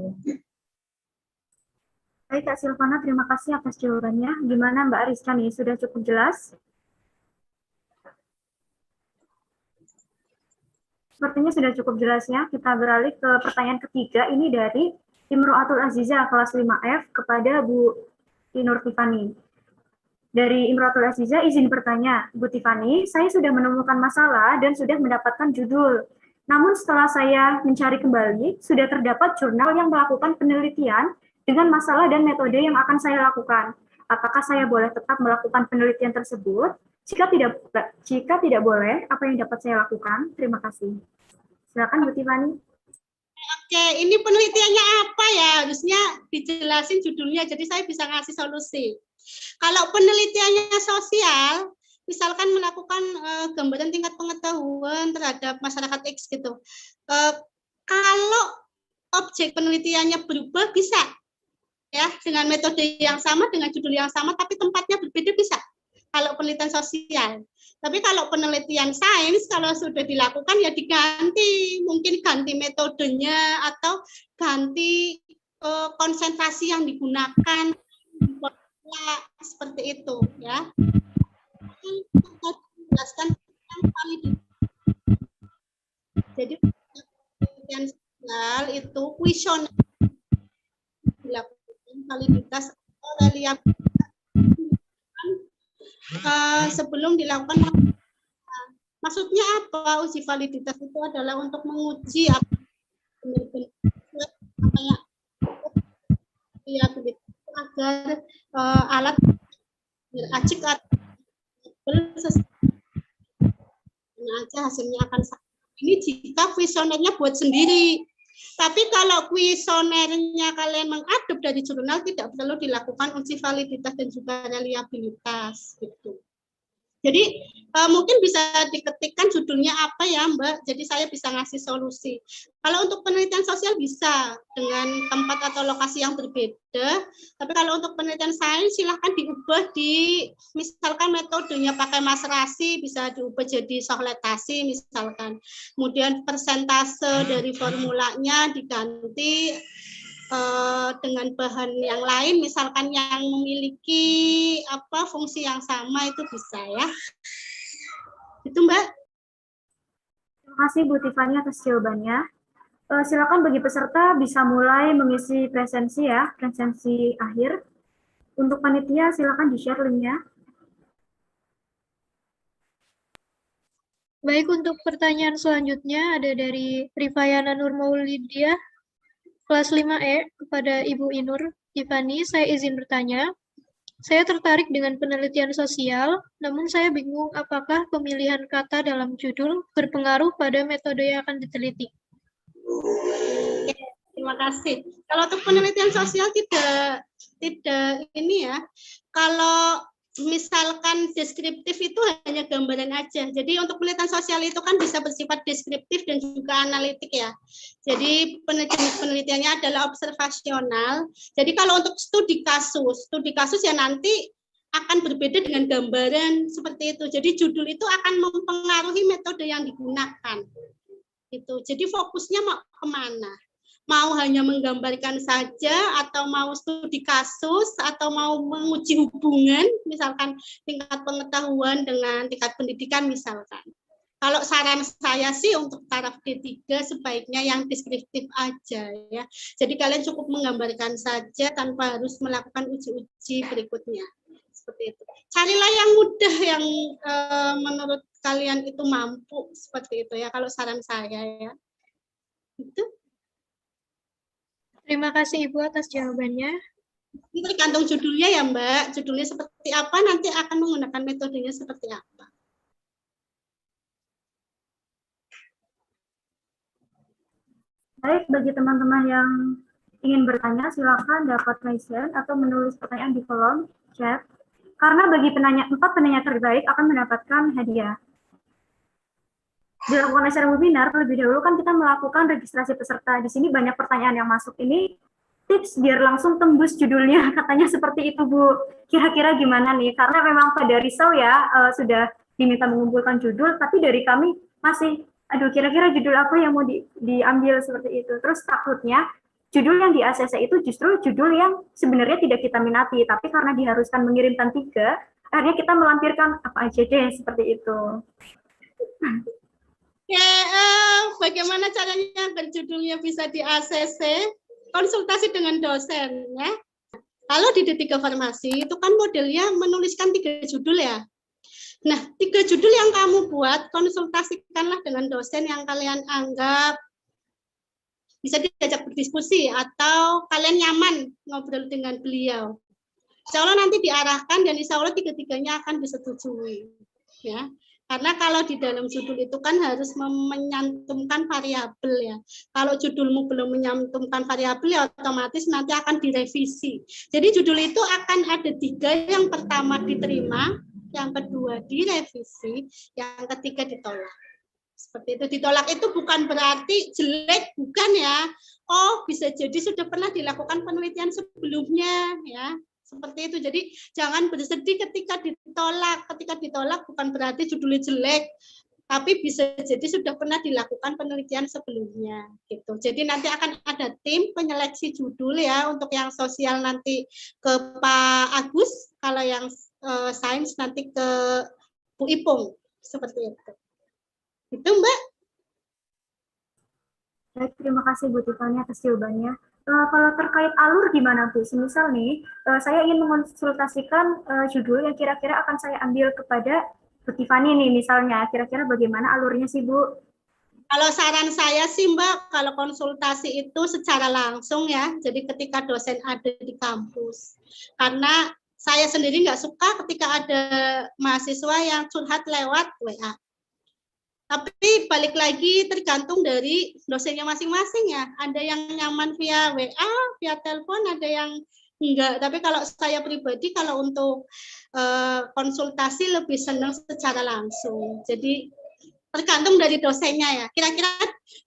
Baik, Kak Silvana, terima kasih atas jawabannya. Gimana Mbak Rizka nih, sudah cukup jelas? Sepertinya sudah cukup jelas ya. Kita beralih ke pertanyaan ketiga, ini dari Imro'atul Azizah kelas 5F kepada Bu Nur Tiffany. Dari Imro'atul Azizah, izin bertanya, Bu Tiffany, saya sudah menemukan masalah dan sudah mendapatkan judul. Namun setelah saya mencari kembali, sudah terdapat jurnal yang melakukan penelitian dengan masalah dan metode yang akan saya lakukan. Apakah saya boleh tetap melakukan penelitian tersebut? Jika tidak boleh, apa yang dapat saya lakukan? Terima kasih. Silakan Bu Tiffany. Oke, ini penelitiannya apa ya? Harusnya dijelasin judulnya, jadi saya bisa ngasih solusi. Kalau penelitiannya sosial, misalkan melakukan gambaran tingkat pengetahuan terhadap masyarakat X gitu. Kalau objek penelitiannya berubah bisa, ya dengan metode yang sama, dengan judul yang sama, tapi tempatnya berbeda bisa. Kalau penelitian sosial. Tapi kalau penelitian sains, kalau sudah dilakukan ya diganti, mungkin ganti metodenya atau ganti konsentrasi yang digunakan, seperti itu ya. Kita jelaskan tentang validitas. Jadi penelitian sosial itu kuesioner dilakukan validitas atau reliabilitas sebelum dilakukan. Maksudnya apa? Uji validitas itu adalah untuk menguji apa agar alat beracik aja hasilnya akan sama. Ini jika kuesionernya buat sendiri. Tapi kalau kuesionernya kalian mengadop dari jurnal, tidak perlu dilakukan uji validitas dan juga reliabilitas gitu. Jadi mungkin bisa diketikkan judulnya apa ya Mbak, jadi saya bisa ngasih solusi. Kalau untuk penelitian sosial bisa dengan tempat atau lokasi yang berbeda, tapi kalau untuk penelitian sains silahkan diubah misalkan metodenya pakai maserasi, bisa diubah jadi sohletasi misalkan. Kemudian persentase dari formulanya diganti dengan bahan yang lain, misalkan yang memiliki fungsi yang sama, itu bisa ya. Itu Mbak. Terima kasih Bu Tiffany atas jawabannya. Silakan bagi peserta bisa mulai mengisi presensi ya, presensi akhir. Untuk panitia silakan di-share linknya. Baik, untuk pertanyaan selanjutnya ada dari Rifayana Nurmaulidia, kelas 5E, kepada Ibu Inur Tiffany. Saya izin bertanya. Saya tertarik dengan penelitian sosial, namun saya bingung apakah pemilihan kata dalam judul berpengaruh pada metode yang akan diteliti. Oke, terima kasih. Kalau untuk penelitian sosial tidak ini ya. Kalau misalkan deskriptif itu hanya gambaran aja. Jadi untuk penelitian sosial itu kan bisa bersifat deskriptif dan juga analitik ya. Jadi penelitiannya adalah observasional. Jadi kalau untuk studi kasus ya nanti akan berbeda dengan gambaran seperti itu. Jadi judul itu akan mempengaruhi metode yang digunakan. Gitu. Jadi fokusnya mau kemana? Mau hanya menggambarkan saja, atau mau studi kasus, atau mau menguji hubungan, misalkan tingkat pengetahuan dengan tingkat pendidikan misalkan. Kalau saran saya sih untuk taraf D3 sebaiknya yang deskriptif aja ya. Jadi kalian cukup menggambarkan saja tanpa harus melakukan uji-uji berikutnya. Seperti itu. Carilah yang mudah yang menurut kalian itu mampu, seperti itu ya kalau saran saya ya. Itu. Terima kasih Ibu atas jawabannya. Ini tergantung judulnya ya Mbak. Judulnya seperti apa, nanti akan menggunakan metodenya seperti apa. Baik, bagi teman-teman yang ingin bertanya, silakan dapat raise hand atau menulis pertanyaan di kolom chat. Karena bagi 4 penanya terbaik akan mendapatkan hadiah. Dilakukan acara webinar, terlebih dahulu kan kita melakukan registrasi peserta. Di sini banyak pertanyaan yang masuk. Ini tips biar langsung tembus judulnya, katanya seperti itu Bu. Kira-kira gimana nih? Karena memang pada risau ya, sudah diminta mengumpulkan judul, tapi dari kami masih, aduh kira-kira judul apa yang mau diambil seperti itu. Terus takutnya judul yang di ACC itu justru judul yang sebenarnya tidak kita minati, tapi karena diharuskan mengirimkan 3, akhirnya kita melampirkan apa aja deh, seperti itu. Ya, bagaimana caranya agar judulnya bisa di ACC? Konsultasi dengan dosen ya. Kalau di D3 Farmasi itu kan modelnya menuliskan 3 judul ya. Nah, 3 judul yang kamu buat, konsultasikanlah dengan dosen yang kalian anggap bisa diajak berdiskusi atau kalian nyaman ngobrol dengan beliau. Insya Allah nanti diarahkan dan insya Allah 3-3-nya akan disetujui. Ya. Karena kalau di dalam judul itu kan harus menyantumkan variabel ya. Kalau judulmu belum menyantumkan variabel ya otomatis nanti akan direvisi. Jadi judul itu akan ada 3, yang pertama diterima, yang kedua direvisi, yang ketiga ditolak. Seperti itu. Ditolak itu bukan berarti jelek, bukan ya. Oh, bisa jadi sudah pernah dilakukan penelitian sebelumnya ya. Seperti itu. Jadi jangan bersedih ketika ditolak. Ketika ditolak bukan berarti judulnya jelek, tapi bisa jadi sudah pernah dilakukan penelitian sebelumnya gitu. Jadi nanti akan ada tim penyeleksi judul ya, untuk yang sosial nanti ke Pak Agus, kalau yang sains nanti ke Bu Ipung, seperti itu. Itu Mbak. Baik, terima kasih Bu Tiffany atas jawabannya. Kalau terkait alur gimana Bu? Semisal nih, saya ingin mengonsultasikan judul yang kira-kira akan saya ambil kepada Bu Tiffany nih misalnya. Kira-kira bagaimana alurnya sih Bu? Kalau saran saya sih Mbak, kalau konsultasi itu secara langsung ya. Jadi ketika dosen ada di kampus. Karena saya sendiri nggak suka ketika ada mahasiswa yang curhat lewat WA. Tapi balik lagi tergantung dari dosennya masing-masing ya. Ada yang nyaman via WA, via telepon, ada yang enggak. Tapi kalau saya pribadi, kalau untuk konsultasi lebih senang secara langsung. Jadi tergantung dari dosennya ya. Kira-kira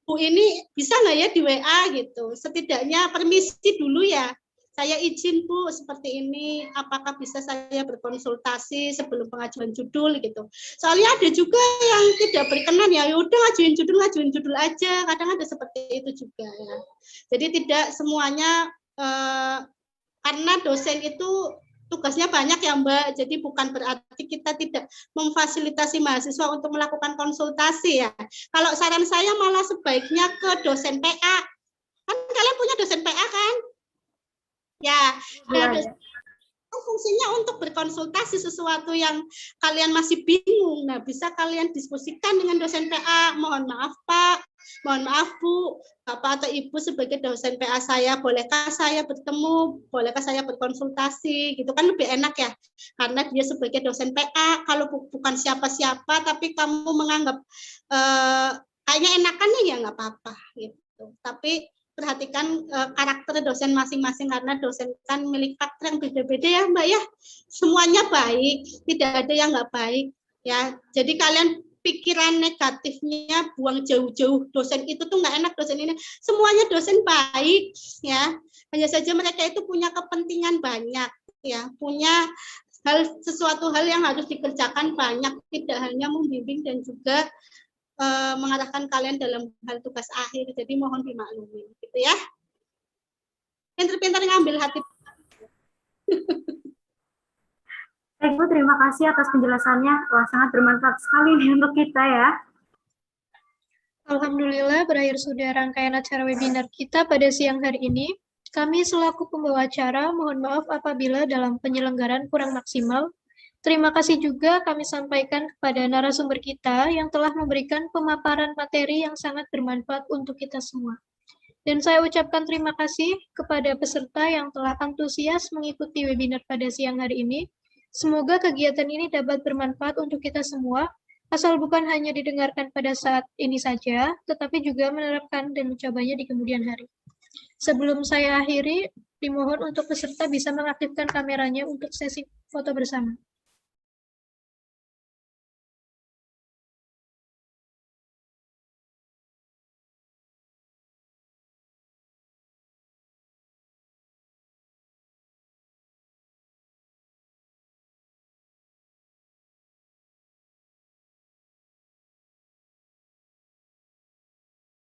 Bu ini bisa nggak ya di WA gitu. Setidaknya permisi dulu ya. Saya izin Bu seperti ini, apakah bisa saya berkonsultasi sebelum pengajuan judul gitu. Soalnya ada juga yang tidak berkenan ya, udah ngajuin judul aja. Kadang ada seperti itu juga ya. Jadi tidak semuanya karena dosen itu tugasnya banyak ya Mbak, jadi bukan berarti kita tidak memfasilitasi mahasiswa untuk melakukan konsultasi ya. Kalau saran saya malah sebaiknya ke dosen PA. Kan kalian punya dosen PA kan? Ya, fungsinya untuk berkonsultasi sesuatu yang kalian masih bingung. Nah, bisa kalian diskusikan dengan dosen PA. Mohon maaf Pak, mohon maaf Bu, Bapak atau Ibu sebagai dosen PA saya, bolehkah saya bertemu, bolehkah saya berkonsultasi, gitu kan lebih enak ya. Karena dia sebagai dosen PA, kalau bukan siapa-siapa, tapi kamu menganggap kayaknya enakannya ya nggak apa-apa gitu. Tapi perhatikan karakter dosen masing-masing karena dosen kan milik karakter yang beda-beda ya Mbak ya. Semuanya baik, tidak ada yang nggak baik ya. Jadi kalian pikiran negatifnya buang jauh-jauh. Dosen itu tuh nggak enak, dosen ini. Semuanya dosen baik ya. Hanya saja mereka itu punya kepentingan banyak ya, punya sesuatu hal yang harus dikerjakan banyak, tidak hanya membimbing dan juga mengarahkan kalian dalam hal tugas akhir. Jadi mohon dimaklumi gitu ya. Pintar-pintar ngambil hati. Ibu, terima kasih atas penjelasannya. Wah, sangat bermanfaat sekali nih untuk kita ya. Alhamdulillah, berakhir sudah rangkaian acara webinar kita pada siang hari ini. Kami selaku pembawa acara mohon maaf apabila dalam penyelenggaraan kurang maksimal. Terima kasih juga kami sampaikan kepada narasumber kita yang telah memberikan pemaparan materi yang sangat bermanfaat untuk kita semua. Dan saya ucapkan terima kasih kepada peserta yang telah antusias mengikuti webinar pada siang hari ini. Semoga kegiatan ini dapat bermanfaat untuk kita semua, asal bukan hanya didengarkan pada saat ini saja, tetapi juga menerapkan dan mencobanya di kemudian hari. Sebelum saya akhiri, dimohon untuk peserta bisa mengaktifkan kameranya untuk sesi foto bersama.